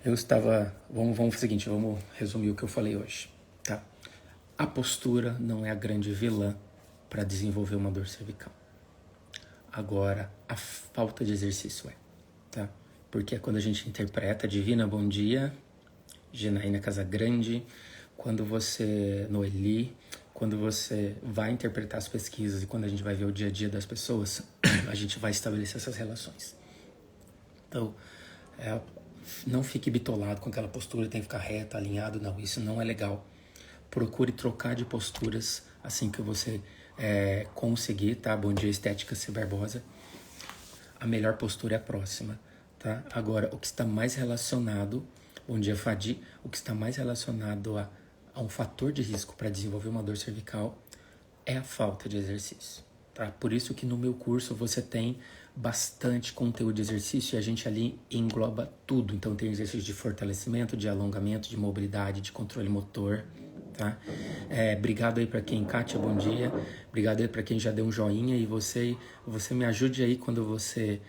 Eu estava... Vamos fazer o seguinte, vamos resumir o que eu falei hoje, tá? A postura não é a grande vilã para desenvolver uma dor cervical. Agora, a falta de exercício tá? Porque é quando a gente interpreta Divina Bom Dia, Janaína Casagrande, quando você, Noeli, quando você vai interpretar as pesquisas e quando a gente vai ver o dia a dia das pessoas, a gente vai estabelecer essas relações. Então, não fique bitolado com aquela postura, tem que ficar reto, alinhado, não, isso não é legal. Procure trocar de posturas assim que você conseguir, tá? Bom dia, Estética C. Barbosa. A melhor postura é a próxima, tá? Agora, o que está mais relacionado, bom dia, Fadi, o que está mais relacionado a um fator de risco para desenvolver uma dor cervical é a falta de exercício, tá? Por isso que no meu curso você tem bastante conteúdo de exercício e a gente ali engloba tudo. Então tem exercício de fortalecimento, de alongamento, de mobilidade, de controle motor, tá? Obrigado aí para quem, Kátia, bom dia. Obrigado aí para quem já deu um joinha e você me ajude aí quando você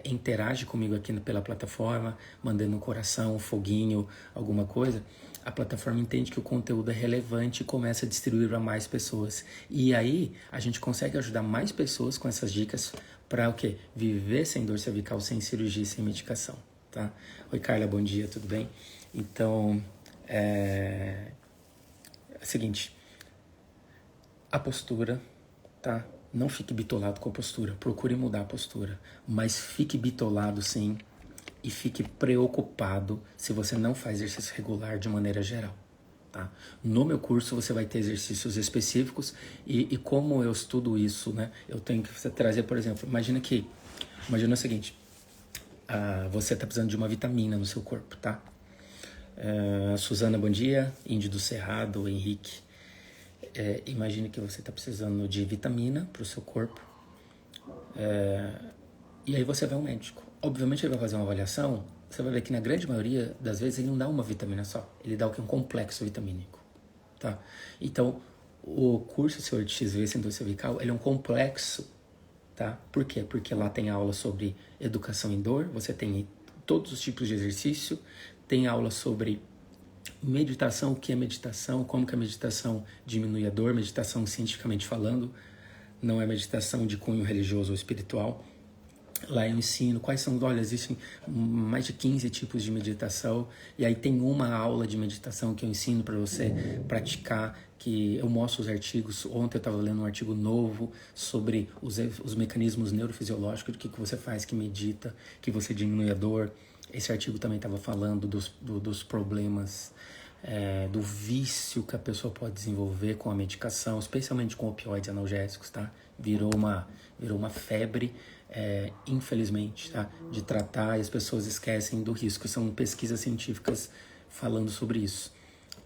interage comigo aqui pela plataforma, mandando um coração, um foguinho, alguma coisa. A plataforma entende que o conteúdo é relevante e começa a distribuir para mais pessoas. E aí a gente consegue ajudar mais pessoas com essas dicas para o quê? Viver sem dor cervical, sem cirurgia e sem medicação, tá? Oi, Carla, bom dia, tudo bem? Então, é o seguinte, a postura, tá? Não fique bitolado com a postura, procure mudar a postura, mas fique bitolado sim e fique preocupado se você não faz exercício regular de maneira geral, tá? No meu curso você vai ter exercícios específicos e como eu estudo isso, né? Eu tenho que trazer, por exemplo, imagina o seguinte, você está precisando de uma vitamina no seu corpo, tá? Suzana, bom dia. Índio do Cerrado, Henrique. Imagine que você está precisando de vitamina para o seu corpo. E aí você vai ao médico. Obviamente ele vai fazer uma avaliação. Você vai ver que na grande maioria das vezes ele não dá uma vitamina só. Ele dá o que? Um complexo vitamínico. Tá? Então, o curso Senhor de XV Sem Dor Cervical, ele é um complexo. Tá? Por quê? Porque lá tem aula sobre educação em dor. Você tem todos os tipos de exercício. Tem aula sobre meditação, o que é meditação, como que a meditação diminui a dor, meditação cientificamente falando, não é meditação de cunho religioso ou espiritual. Lá eu ensino quais são, olha, existem mais de 15 tipos de meditação, e aí tem uma aula de meditação que eu ensino para você praticar, que eu mostro os artigos. Ontem eu estava lendo um artigo novo sobre os mecanismos neurofisiológicos, do que você faz, que medita, que você diminui a dor. Esse artigo também estava falando dos problemas, do vício que a pessoa pode desenvolver com a medicação, especialmente com opioides analgésicos, tá? Virou uma febre, infelizmente, tá? De tratar, e as pessoas esquecem do risco. São pesquisas científicas falando sobre isso.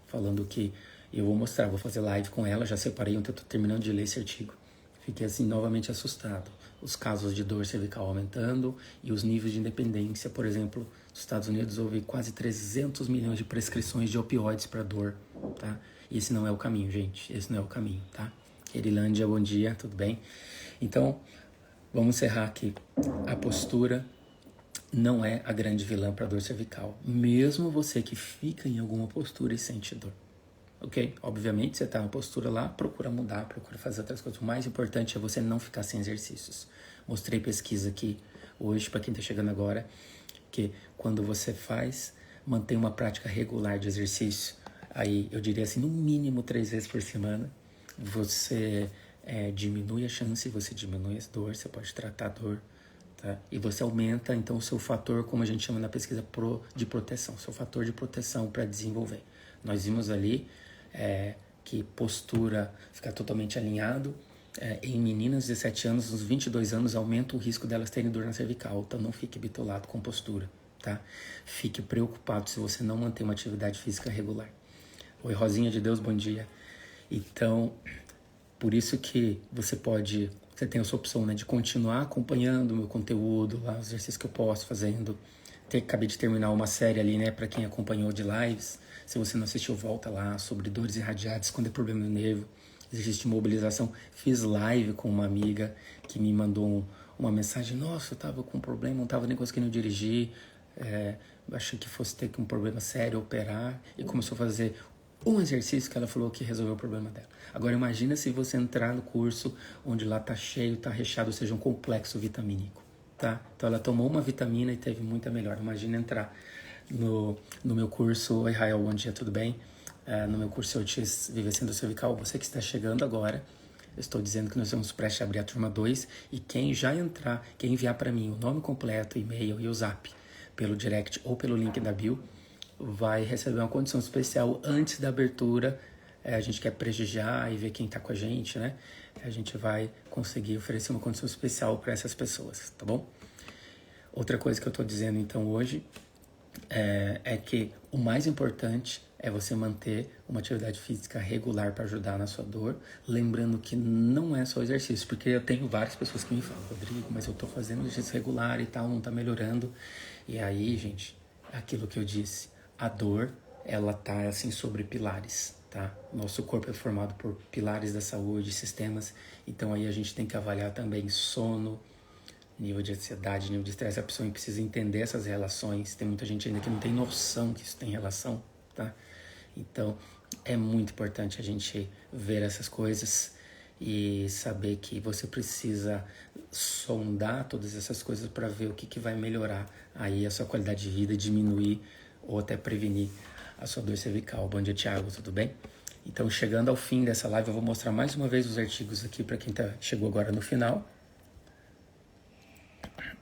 Falando que eu vou mostrar, vou fazer live com ela, já separei ontem, eu estou terminando de ler esse artigo. Fiquei assim novamente assustado. Os casos de dor cervical aumentando e os níveis de independência. Por exemplo, nos Estados Unidos houve quase 300 milhões de prescrições de opioides para dor, tá? E esse não é o caminho, gente. Esse não é o caminho, tá? Erilândia, bom dia, tudo bem? Então, vamos encerrar aqui. A postura não é a grande vilã para dor cervical. Mesmo você que fica em alguma postura e sente dor. Ok? Obviamente, você está na postura lá, procura mudar, procura fazer outras coisas. O mais importante é você não ficar sem exercícios. Mostrei pesquisa aqui hoje, para quem está chegando agora, que quando você mantém uma prática regular de exercício, aí eu diria assim, no mínimo 3 vezes por semana, você diminui a chance, você diminui a dor, você pode tratar a dor, tá? E você aumenta, então, o seu fator, como a gente chama na pesquisa, de proteção, seu fator de proteção para desenvolver. Nós vimos ali que postura, ficar totalmente alinhado, em meninas de 17 anos, uns 22 anos, aumenta o risco delas terem dor na cervical. Então não fique bitolado com postura, tá? Fique preocupado se você não manter uma atividade física regular. Oi, Rosinha de Deus, bom dia. Então, por isso que você tem essa opção, né, de continuar acompanhando o meu conteúdo, lá, os exercícios que eu posto fazendo. Acabei de terminar uma série ali, né, para quem acompanhou de lives. Se você não assistiu, volta lá, sobre dores irradiadas, quando é problema no nervo. exercício de mobilização. Fiz live com uma amiga que me mandou uma mensagem: nossa, eu tava com um problema, não tava nem conseguindo dirigir, achei que fosse ter um problema sério, operar, e começou a fazer um exercício que ela falou que resolveu o problema dela. Agora imagina se você entrar no curso onde lá tá cheio, tá recheado, ou seja, um complexo vitamínico, tá? Então ela tomou uma vitamina e teve muita melhora. Imagina entrar no meu curso. Oi, Rael, bom dia, tudo bem? No meu curso Otis Vivecendo Cervical, você que está chegando agora, eu estou dizendo que nós vamos prestes a abrir a turma 2, e quem já entrar, quem enviar para mim o nome completo, e-mail e o zap pelo direct ou pelo link da bio, vai receber uma condição especial antes da abertura. A gente quer prestigiar e ver quem está com a gente, né? A gente vai conseguir oferecer uma condição especial para essas pessoas, tá bom? Outra coisa que eu estou dizendo então hoje é que o mais importante é você manter uma atividade física regular para ajudar na sua dor, lembrando que não é só exercício, porque eu tenho várias pessoas que me falam: Rodrigo, mas eu estou fazendo exercício regular e tal, não está melhorando. E aí, gente, aquilo que eu disse, a dor, ela tá assim sobre pilares, tá? Nosso corpo é formado por pilares da saúde, sistemas, então aí a gente tem que avaliar também sono, nível de ansiedade, nível de estresse. A pessoa precisa entender essas relações. Tem muita gente ainda que não tem noção que isso tem relação, tá? Então, é muito importante a gente ver essas coisas e saber que você precisa sondar todas essas coisas para ver o que vai melhorar aí a sua qualidade de vida, diminuir ou até prevenir a sua dor cervical. Bom dia, Thiago, tudo bem? Então, chegando ao fim dessa live, eu vou mostrar mais uma vez os artigos aqui para quem chegou agora no final.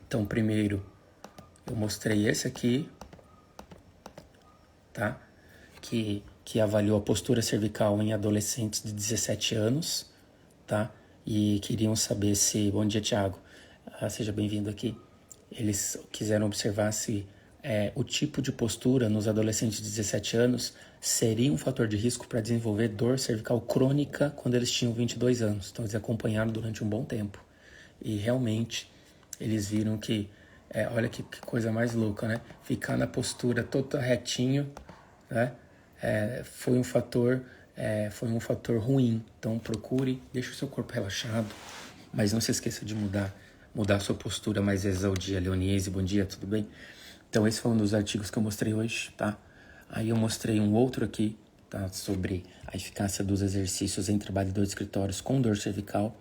Então, primeiro, eu mostrei esse aqui, tá? Que avaliou a postura cervical em adolescentes de 17 anos, tá? E queriam saber se... Bom dia, Thiago. Seja bem-vindo aqui. Eles quiseram observar se o tipo de postura nos adolescentes de 17 anos seria um fator de risco para desenvolver dor cervical crônica quando eles tinham 22 anos. Então, eles acompanharam durante um bom tempo. E, realmente, eles viram que... olha que coisa mais louca, né? Ficar na postura todo retinho, né? Foi um fator ruim. Então procure, deixe o seu corpo relaxado, mas não se esqueça de mudar a sua postura mais vezes ao dia. Leonise, bom dia, tudo bem? Então esse foi um dos artigos que eu mostrei hoje, tá? Aí eu mostrei um outro aqui, tá? Sobre a eficácia dos exercícios em trabalhadores de escritórios com dor cervical,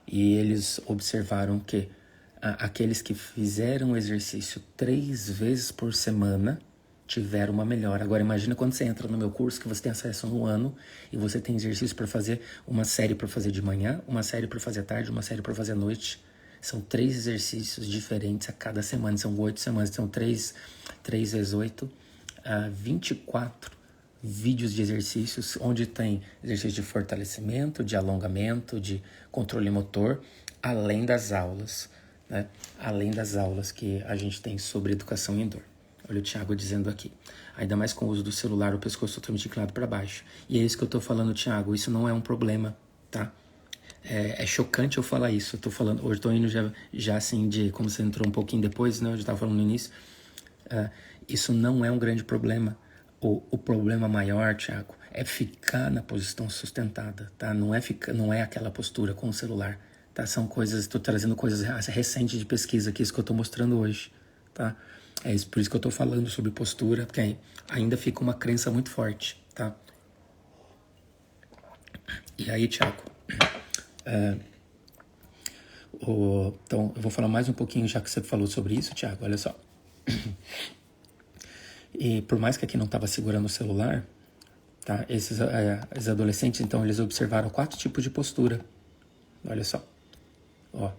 e eles observaram que aqueles que fizeram exercício 3 vezes por semana tiveram uma melhora. Agora imagina quando você entra no meu curso, que você tem acesso no ano e você tem exercício para fazer, uma série para fazer de manhã, uma série para fazer à tarde, uma série para fazer à noite. São 3 exercícios diferentes a cada semana, são 8 semanas, são 3 vezes 8, 24 vídeos de exercícios, onde tem exercício de fortalecimento, de alongamento, de controle motor, além das aulas, né? Além das aulas que a gente tem sobre educação em dor. Olha o Thiago dizendo aqui: ainda mais com o uso do celular, o pescoço totalmente inclinado para baixo. E é isso que eu tô falando, Thiago, isso não é um problema, tá? É chocante eu falar isso. Eu tô falando, hoje eu tô indo já assim, como você entrou um pouquinho depois, né? Eu já tava falando no início. Isso não é um grande problema. O problema maior, Thiago, é ficar na posição sustentada, tá? Não é aquela postura com o celular, tá? São coisas, estou trazendo coisas recentes de pesquisa aqui, isso que eu tô mostrando hoje, tá? Por isso que eu tô falando sobre postura, porque ainda fica uma crença muito forte, tá? E aí, Thiago, então eu vou falar mais um pouquinho, já que você falou sobre isso, Thiago, olha só. E por mais que aqui não estava segurando o celular, tá? Esses adolescentes, então, eles observaram 4 tipos de postura. Olha só. Ó,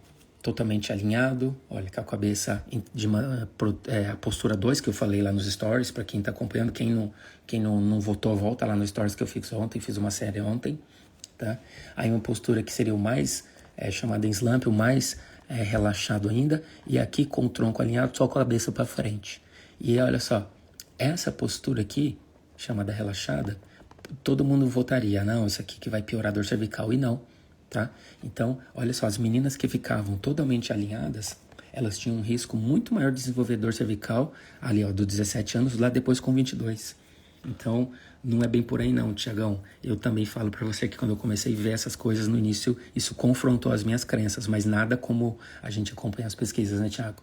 totalmente alinhado, olha, com a cabeça a postura 2 que eu falei lá nos stories, para quem está acompanhando. Quem não votou, volta lá nos stories que eu fiz ontem, fiz uma série ontem, tá? Aí uma postura que seria o mais chamada em slump, o mais relaxado ainda, e aqui com o tronco alinhado, só com a cabeça para frente. E olha só, essa postura aqui, chamada relaxada, todo mundo votaria: não, isso aqui que vai piorar a dor cervical, e não, tá? Então, olha só, as meninas que ficavam totalmente alinhadas, elas tinham um risco muito maior de desenvolver dor cervical ali, ó, dos 17 anos, lá depois com 22. Então, não é bem por aí não, Tiagão. Eu também falo para você que quando eu comecei a ver essas coisas no início, isso confrontou as minhas crenças, mas nada como a gente acompanha as pesquisas, né, Tiago?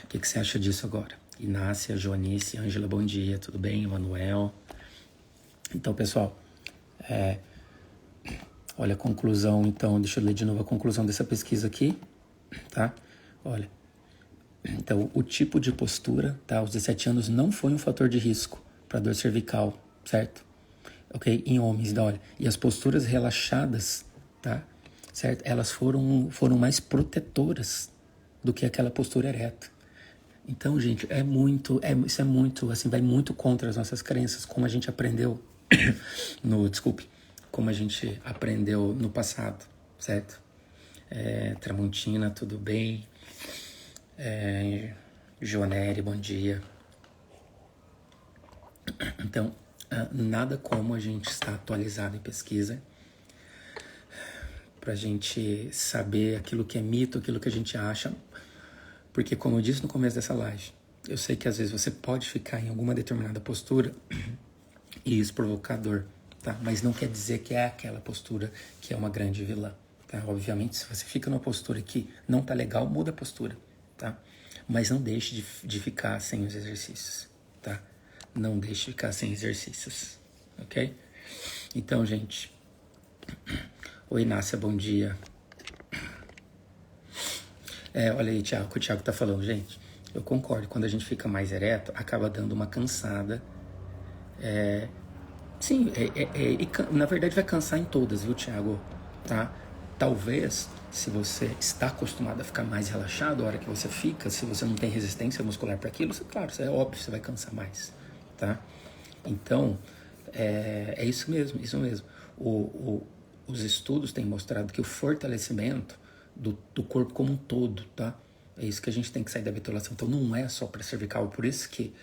O que você acha disso agora? Inácia, Joanice, Ângela, bom dia, tudo bem? Emanuel. Então, pessoal, olha a conclusão, então, deixa eu ler de novo a conclusão dessa pesquisa aqui, tá? Olha, então, o tipo de postura, tá? Aos 17 anos não foi um fator de risco para dor cervical, certo? Ok? Em homens, olha. E as posturas relaxadas, tá? Certo? Elas foram mais protetoras do que aquela postura ereta. Então, gente, isso é muito, assim, vai muito contra as nossas crenças, como a gente aprendeu como a gente aprendeu no passado, certo? Tramontina, tudo bem? Joaneri, bom dia. Então, nada como a gente estar atualizado em pesquisa pra gente saber aquilo que é mito, aquilo que a gente acha. Porque, como eu disse no começo dessa live, eu sei que às vezes você pode ficar em alguma determinada postura e isso provocar dor, tá? Mas não quer dizer que é aquela postura que é uma grande vilã, tá? Obviamente, se você fica numa postura que não tá legal, muda a postura, tá? Mas não deixe de ficar sem os exercícios, tá? Não deixe de ficar sem exercícios, ok? Então, gente... Oi, Inácia, bom dia. Olha aí, Thiago, o que o Thiago tá falando, gente. Eu concordo, quando a gente fica mais ereto, acaba dando uma cansada. Sim, na verdade vai cansar em todas, viu, Thiago? Tá? Talvez, se você está acostumado a ficar mais relaxado, a hora que você fica, se você não tem resistência muscular para aquilo, claro, é óbvio, você vai cansar mais, tá? Então, é isso mesmo, isso mesmo. Os estudos têm mostrado que o fortalecimento do corpo como um todo, tá? É isso que a gente tem que sair da bitulação. Então não é só para cervical, por isso que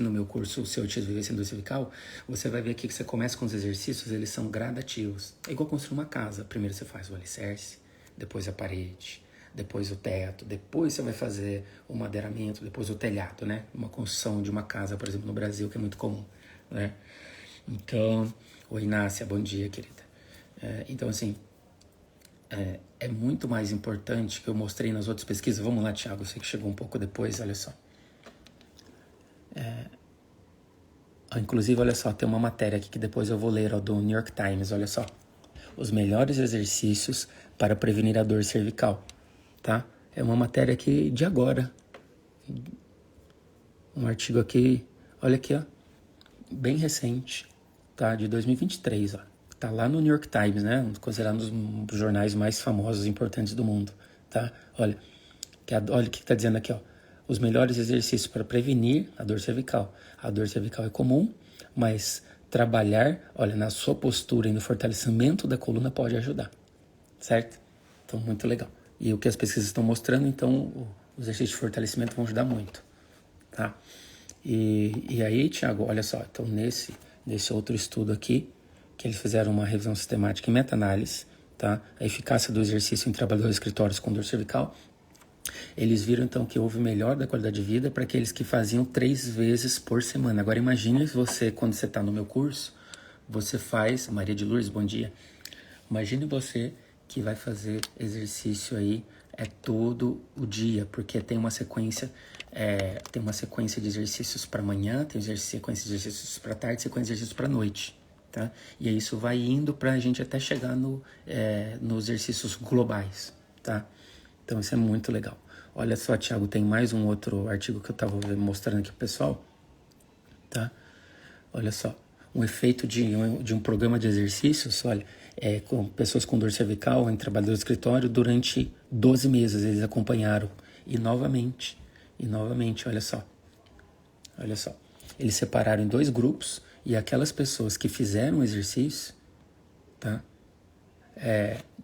no meu curso, o seu Tia de Vivência do Cervical, você vai ver aqui que você começa com os exercícios, eles são gradativos. É igual construir uma casa. Primeiro você faz o alicerce, depois a parede, depois o teto, depois você vai fazer o madeiramento, depois o telhado, né? Uma construção de uma casa, por exemplo, no Brasil, que é muito comum, né? Então, oi Inácia, bom dia, querida. Então, assim, é muito mais importante que eu mostrei nas outras pesquisas. Vamos lá, Thiago, eu sei que chegou um pouco depois, olha só. Inclusive, olha só, tem uma matéria aqui que depois eu vou ler, ó, do New York Times, olha só. Os melhores exercícios para prevenir a dor cervical, tá? É uma matéria aqui de agora. Um artigo aqui, olha aqui, ó, bem recente, tá? De 2023, ó. Tá lá no New York Times, né? Considerado um dos jornais mais famosos e importantes do mundo, tá? Olha o que tá dizendo aqui, ó. Os melhores exercícios para prevenir a dor cervical. A dor cervical é comum, mas trabalhar, olha, na sua postura e no fortalecimento da coluna pode ajudar, certo? Então, muito legal. E o que as pesquisas estão mostrando, então, os exercícios de fortalecimento vão ajudar muito, tá? E aí, Thiago, olha só, então nesse outro estudo aqui, que eles fizeram uma revisão sistemática e meta-análise, tá? A eficácia do exercício em trabalhadores escritórios com dor cervical. Eles viram, então, que houve melhora da qualidade de vida para aqueles que faziam 3 vezes por semana. Agora, imagine você, quando você está no meu curso, você faz... Maria de Lourdes, bom dia. Imagine você que vai fazer exercício aí todo o dia, porque tem uma sequência de exercícios para manhã, tem sequência de exercícios para tarde, sequência de exercícios para noite. Tá? E aí isso vai indo para a gente até chegar nos exercícios globais, tá? Então isso é muito legal. Olha só, Thiago, tem mais um outro artigo que eu estava mostrando aqui pro pessoal, tá? Olha só, um efeito de um programa de exercícios, olha, com pessoas com dor cervical em trabalho do escritório durante 12 meses eles acompanharam. E novamente, olha só, eles separaram em 2 grupos. E aquelas pessoas que fizeram exercício, tá?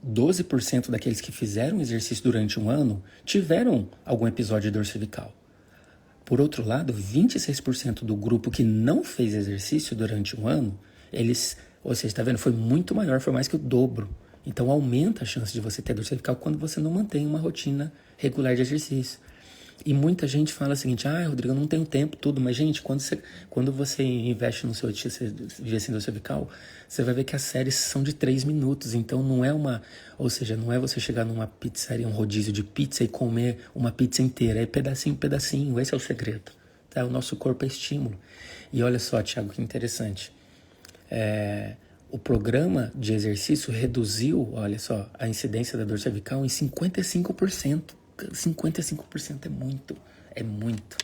12% daqueles que fizeram exercício durante um ano tiveram algum episódio de dor cervical. Por outro lado, 26% do grupo que não fez exercício durante um ano, ou seja, tá vendo? Foi muito maior, foi mais que o dobro. Então aumenta a chance de você ter dor cervical quando você não mantém uma rotina regular de exercício. E muita gente fala o seguinte, Rodrigo, eu não tenho tempo, tudo. Mas, gente, quando você investe no seu investidor cervical, você vai ver que as séries são de 3 minutos. Então, não é ou seja, não é você chegar numa pizzaria, um rodízio de pizza e comer uma pizza inteira. É pedacinho, pedacinho. Esse é o segredo. Tá? O nosso corpo é estímulo. E olha só, Thiago, que interessante. O programa de exercício reduziu, olha só, a incidência da dor cervical em 55%. 55% é muito,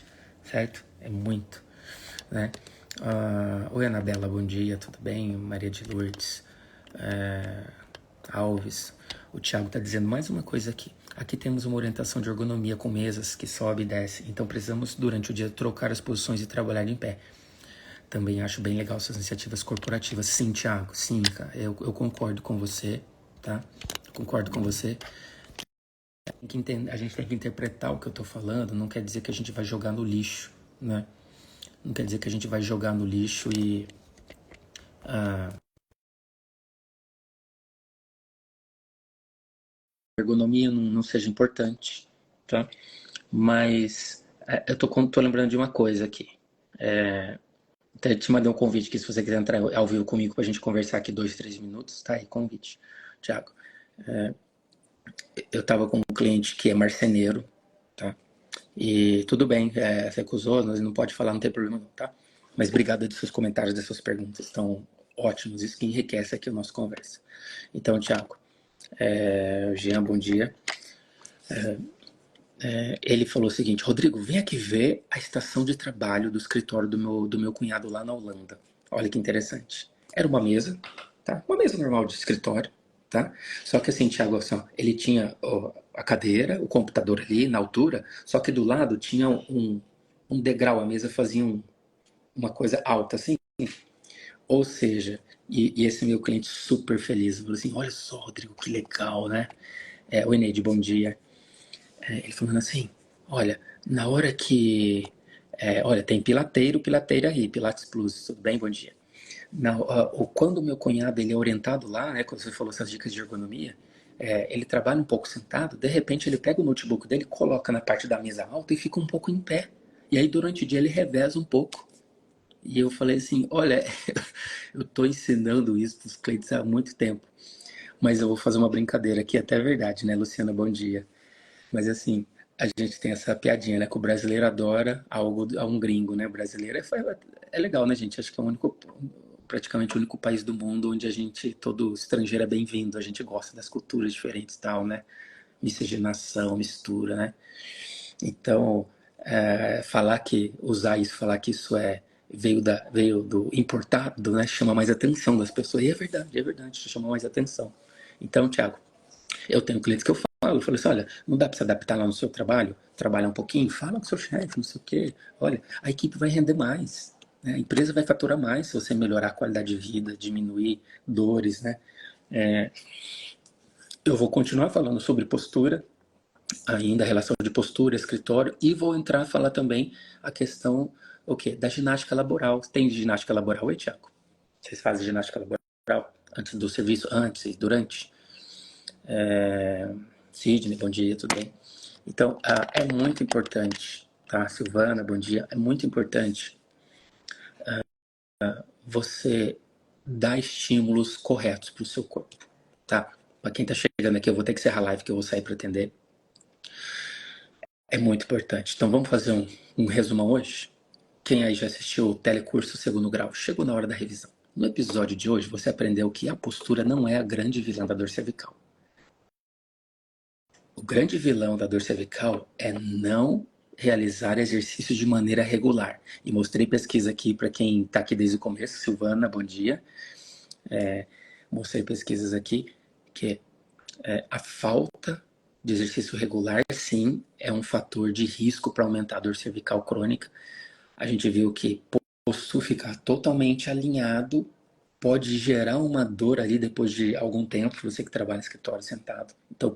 certo? É muito, né? Oi, Anabela, bom dia, tudo bem? Maria de Lourdes, Alves, o Thiago está dizendo mais uma coisa aqui. Aqui temos uma orientação de ergonomia com mesas que sobe e desce, então precisamos durante o dia trocar as posições e trabalhar em pé. Também acho bem legal essas iniciativas corporativas. Sim, Thiago, sim, cara, eu concordo com você, tá? Concordo com você. A gente tem que interpretar o que eu tô falando, não quer dizer que a gente vai jogar no lixo, né? Não quer dizer que a gente vai jogar no lixo e ergonomia não seja importante, tá? Mas eu tô lembrando de uma coisa aqui. Até te mandei um convite aqui, se você quiser entrar ao vivo comigo pra gente conversar aqui 2, 3 minutos, tá aí, convite. Thiago, eu tava com um cliente que é marceneiro, tá? E tudo bem, você acusou, nós não pode falar, não tem problema não, tá? Mas obrigado dos seus comentários, das suas perguntas, estão ótimos, isso que enriquece aqui a nossa conversa. Então, Thiago, Jean, bom dia. Ele falou o seguinte, Rodrigo, vem aqui ver a estação de trabalho do escritório do meu cunhado lá na Holanda. Olha que interessante. Era uma mesa, tá? Uma mesa normal de escritório, tá? Só que assim, Thiago, assim, ó, ele tinha a cadeira, o computador ali na altura, só que do lado tinha um degrau, a mesa fazia uma coisa alta, assim. Ou seja, e esse meu cliente super feliz, falou assim, olha só, Rodrigo, que legal, né? Oi, Neide, bom dia. Ele falando assim, olha, na hora que... olha, tem pilateira aí, Pilates Plus, tudo bem? Bom dia. Quando o meu cunhado ele é orientado lá, né, quando você falou essas dicas de ergonomia, ele trabalha um pouco sentado, de repente ele pega o notebook dele, coloca na parte da mesa alta e fica um pouco em pé. E aí durante o dia ele reveza um pouco. E eu falei assim, olha, eu estou ensinando isso para os clientes há muito tempo, mas eu vou fazer uma brincadeira aqui, até é verdade, né, Luciana? Bom dia. Mas assim, a gente tem essa piadinha, né? Que o brasileiro adora algo a um gringo, né? O brasileiro é legal, né, gente? Acho que é praticamente o único país do mundo onde todo estrangeiro é bem-vindo. A gente gosta das culturas diferentes e tal, né? Miscigenação, mistura, né? Então, falar que isso veio do importado, né? Chama mais atenção das pessoas. E é verdade, chama mais atenção. Então, Thiago, eu tenho clientes que eu falei assim, olha, não dá para se adaptar lá no seu trabalho, trabalhar um pouquinho, fala com o seu chefe, não sei o quê. Olha, a equipe vai render mais, né? A empresa vai faturar mais se você melhorar a qualidade de vida, diminuir dores, né? Eu vou continuar falando sobre postura, ainda a relação de postura, escritório, e vou entrar a falar também a questão, o quê? Da ginástica laboral. Tem ginástica laboral aí, Thiago? Vocês fazem ginástica laboral antes do serviço, antes e durante? Sidney, bom dia, tudo bem? Então, é muito importante, tá? Silvana, bom dia. É muito importante você dar estímulos corretos para o seu corpo, tá? Para quem tá chegando aqui, eu vou ter que encerrar a live que eu vou sair para atender. É muito importante. Então, vamos fazer um resumão hoje? Quem aí já assistiu o telecurso segundo grau, chegou na hora da revisão. No episódio de hoje, você aprendeu que a postura não é a grande vilã da dor cervical. O grande vilão da dor cervical é não realizar exercícios de maneira regular. E mostrei pesquisa aqui para quem está aqui desde o começo. Silvana, bom dia. Mostrei pesquisas aqui que a falta de exercício regular, sim, é um fator de risco para aumentar a dor cervical crônica. A gente viu que posto ficar totalmente alinhado pode gerar uma dor ali depois de algum tempo, você que trabalha no escritório sentado. Então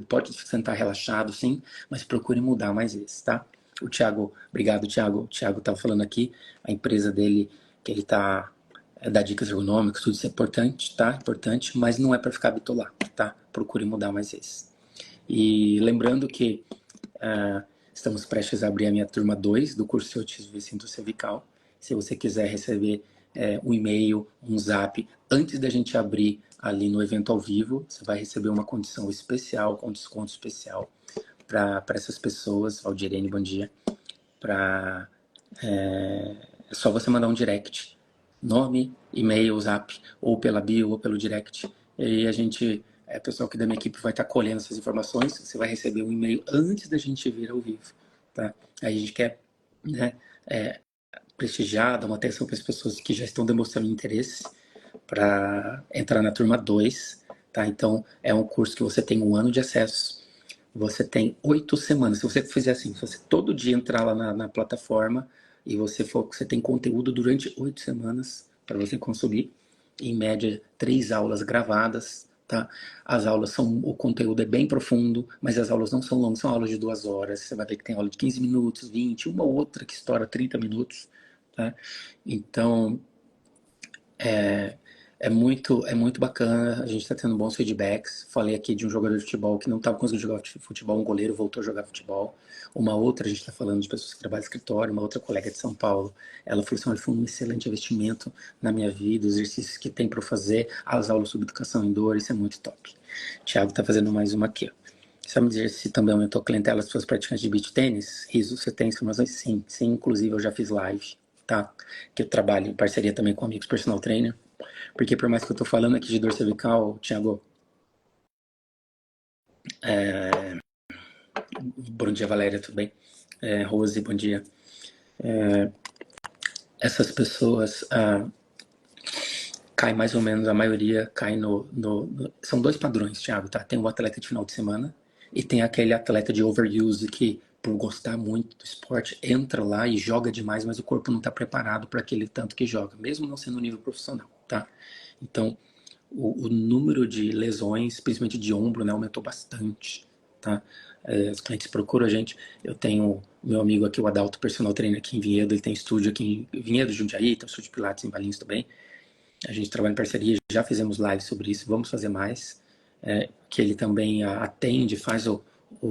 pode sentar relaxado, sim, mas procure mudar mais vezes, tá? O Thiago, obrigado, Thiago. O Thiago estava falando aqui, a empresa dele, que ele tá dá dicas ergonômicas, tudo isso é importante, tá? Importante, mas não é para ficar bitolado, tá? Procure mudar mais vezes. E lembrando que estamos prestes a abrir a minha turma 2 do curso de autismo e síndrome cervical. Se você quiser receber um e-mail, um zap, antes da gente abrir ali no evento ao vivo, você vai receber uma condição especial, com desconto especial para essas pessoas. Valdirene, bom dia. É só você mandar um direct, nome, e-mail, zap, ou pela bio, ou pelo direct. E aí o pessoal aqui da minha equipe vai estar colhendo essas informações. Você vai receber um e-mail antes da gente vir ao vivo, tá? Aí a gente quer, né, prestigiar, dar uma atenção para as pessoas que já estão demonstrando interesse para entrar na turma 2, tá? Então, é um curso que você tem 1 ano de acesso, você tem 8 semanas. Se você fizer assim, se você todo dia entrar lá na plataforma e você tem conteúdo durante 8 semanas para você consumir, em média 3 aulas gravadas, tá? As aulas o conteúdo é bem profundo, mas as aulas não são longas, são aulas de 2 horas. Você vai ver que tem aula de 15 minutos, 20, uma ou outra que estoura 30 minutos, tá? Então, é muito bacana, a gente está tendo bons feedbacks. Falei aqui de um jogador de futebol que não estava conseguindo jogar futebol, um goleiro voltou a jogar futebol. Uma outra, a gente está falando de pessoas que trabalham no escritório, uma outra colega de São Paulo, ela falou assim, olha, foi um excelente investimento na minha vida, os exercícios que tem para fazer, as aulas sobre educação em dor, isso é muito top. Thiago está fazendo mais uma aqui, ó. Sabe me dizer se também aumentou a clientela das pessoas praticantes de beach tênis? Riso, você tem informações? Sim, inclusive eu já fiz live, tá? Que eu trabalho em parceria também com amigos personal trainer. Porque por mais que eu tô falando aqui de dor cervical, Thiago, bom dia, Valéria, tudo bem? Rose, bom dia. Essas pessoas caem mais ou menos, a maioria cai são 2 padrões, Thiago, tá? Tem o atleta de final de semana e tem aquele atleta de overuse que, por gostar muito do esporte, entra lá e joga demais, mas o corpo não está preparado para aquele tanto que joga, mesmo não sendo nível profissional, tá? Então, o número de lesões, principalmente de ombro, né, aumentou bastante, tá? Os clientes procuram a gente. Eu tenho meu amigo aqui, o Adalto, personal trainer aqui em Vinhedo, ele tem estúdio aqui em Vinhedo, Jundiaí, tem estúdio de Pilates em Valinhos também. A gente trabalha em parceria, já fizemos live sobre isso, vamos fazer mais. Que ele também atende, faz o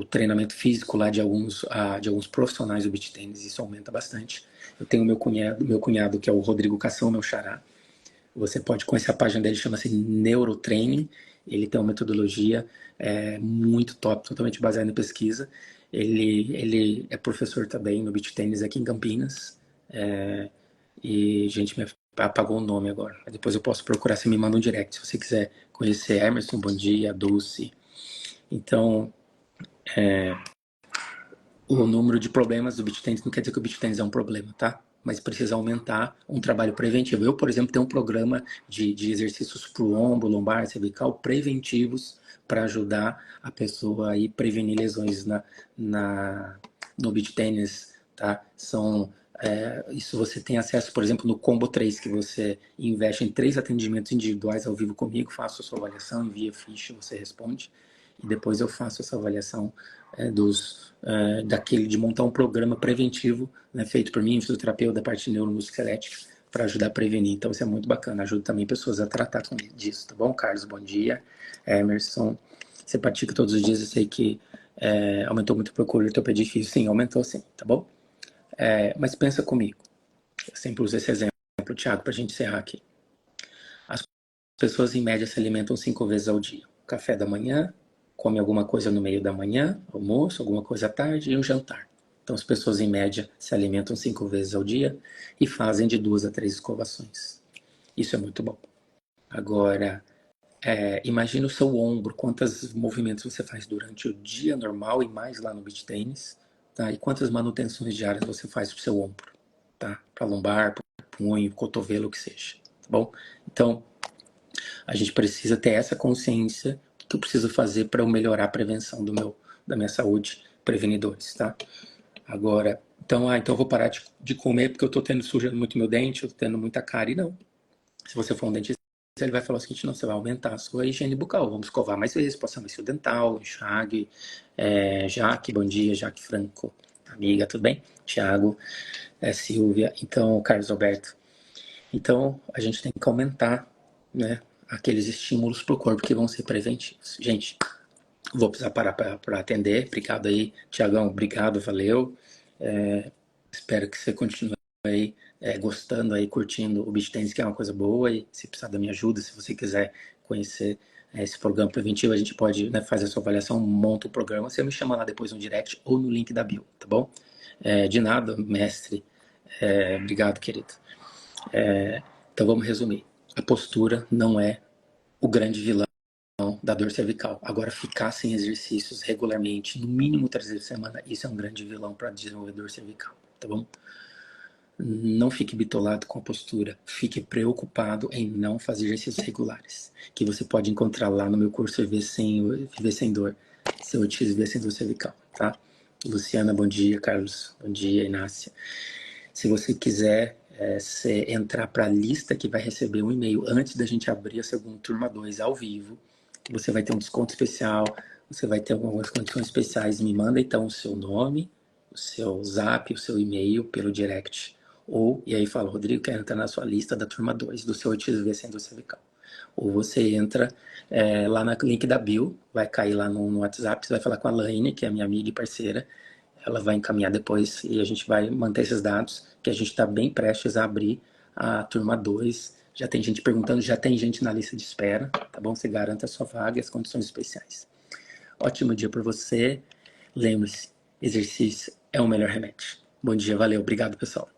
treinamento físico lá de alguns profissionais do beach tennis, isso aumenta bastante. Eu tenho meu cunhado que é o Rodrigo Cação, meu xará. Você pode conhecer a página dele, chama-se Neurotraining. Ele tem uma metodologia muito top, totalmente baseada em pesquisa. Ele é professor também no beach tennis aqui em Campinas. E, gente, me apagou o nome agora. Depois eu posso procurar, você me manda um direct. Se você quiser conhecer Emerson, bom dia, Dulce. Então, o número de problemas do beach tennis não quer dizer que o beach tennis é um problema, tá? Mas precisa aumentar um trabalho preventivo. Eu, por exemplo, tenho um programa de exercícios para o ombro, lombar, cervical, preventivos para ajudar a pessoa a ir prevenir lesões no beach tennis, tá? Isso você tem acesso, por exemplo, no Combo 3, que você investe em 3 atendimentos individuais ao vivo comigo, faço a sua avaliação, envia ficha, você responde, e depois eu faço essa avaliação daquele de montar um programa preventivo, né, feito por mim, fisioterapeuta da parte de neuromusculoesquelética, para ajudar a prevenir. Então isso é muito bacana, ajuda também pessoas a tratar disso, tá bom? Carlos, bom dia. Emerson, você pratica todos os dias, eu sei que aumentou muito a procura de ortopedia física. Sim, aumentou sim, tá bom? Mas pensa comigo, eu sempre uso esse exemplo, Thiago, para a gente encerrar aqui. As pessoas em média se alimentam 5 vezes ao dia. Café da manhã, come alguma coisa no meio da manhã, almoço, alguma coisa à tarde e um jantar. Então as pessoas em média se alimentam 5 vezes ao dia e fazem de 2 a 3 escovações. Isso é muito bom. Agora, imagina o seu ombro, quantos movimentos você faz durante o dia normal e mais lá no beach tennis, tá? E quantas manutenções diárias você faz pro seu ombro, tá? Para lombar, pro punho, cotovelo, o que seja, tá bom? Então, a gente precisa ter essa consciência do que eu preciso fazer para eu melhorar a prevenção da minha saúde, prevenidores, tá? Agora, então eu vou parar de comer porque eu tô sujando muito meu dente, eu tô tendo muita cárie, não. Se você for um dentista, ele vai falar o seguinte, não, você vai aumentar a sua higiene bucal, vamos escovar mais vezes, passar mais fio dental, enxague. Jaque, bom dia, Jaque Franco, amiga, tudo bem? Tiago, Silvia, então, Carlos Alberto. Então, a gente tem que aumentar, né, aqueles estímulos para o corpo que vão ser preventivos. Gente, Vou precisar parar para atender. Obrigado aí, Tiagão. Obrigado, valeu. Espero que você continue aí gostando aí, curtindo o Beach Tennis, que é uma coisa boa. E se precisar da minha ajuda, se você quiser conhecer esse programa preventivo, a gente pode, né, fazer a sua avaliação, monta o programa. Você me chama lá depois no direct ou no link da bio, tá bom? De nada, mestre. Obrigado, querido. Então vamos resumir. A postura não é o grande vilão da dor cervical. Agora, ficar sem exercícios regularmente, no mínimo 3 vezes por semana, isso é um grande vilão para desenvolver dor cervical, tá bom? Não fique bitolado com a postura, fique preocupado em não fazer exercícios regulares, que você pode encontrar lá no meu curso Viver Sem Dor, seu Otis Viver Sem Dor Cervical, tá? Luciana, bom dia. Carlos, bom dia. Inácia. Se você quiser entrar para a lista que vai receber um e-mail antes da gente abrir a segunda turma 2 ao vivo, você vai ter um desconto especial, você vai ter algumas condições especiais. Me manda então o seu nome, o seu zap, o seu e-mail pelo direct. E aí fala, Rodrigo, quero entrar na sua lista da turma 2 do seu XV Sendo Cervical. Ou você entra lá no link da bio, vai cair lá no WhatsApp, você vai falar com a Laine, que é minha amiga e parceira, ela vai encaminhar depois e a gente vai manter esses dados, que a gente está bem prestes a abrir a turma 2. Já tem gente perguntando, já tem gente na lista de espera, tá bom? Você garanta a sua vaga e as condições especiais. Ótimo dia para você. Lembre-se, exercício é o melhor remédio. Bom dia, valeu, obrigado pessoal.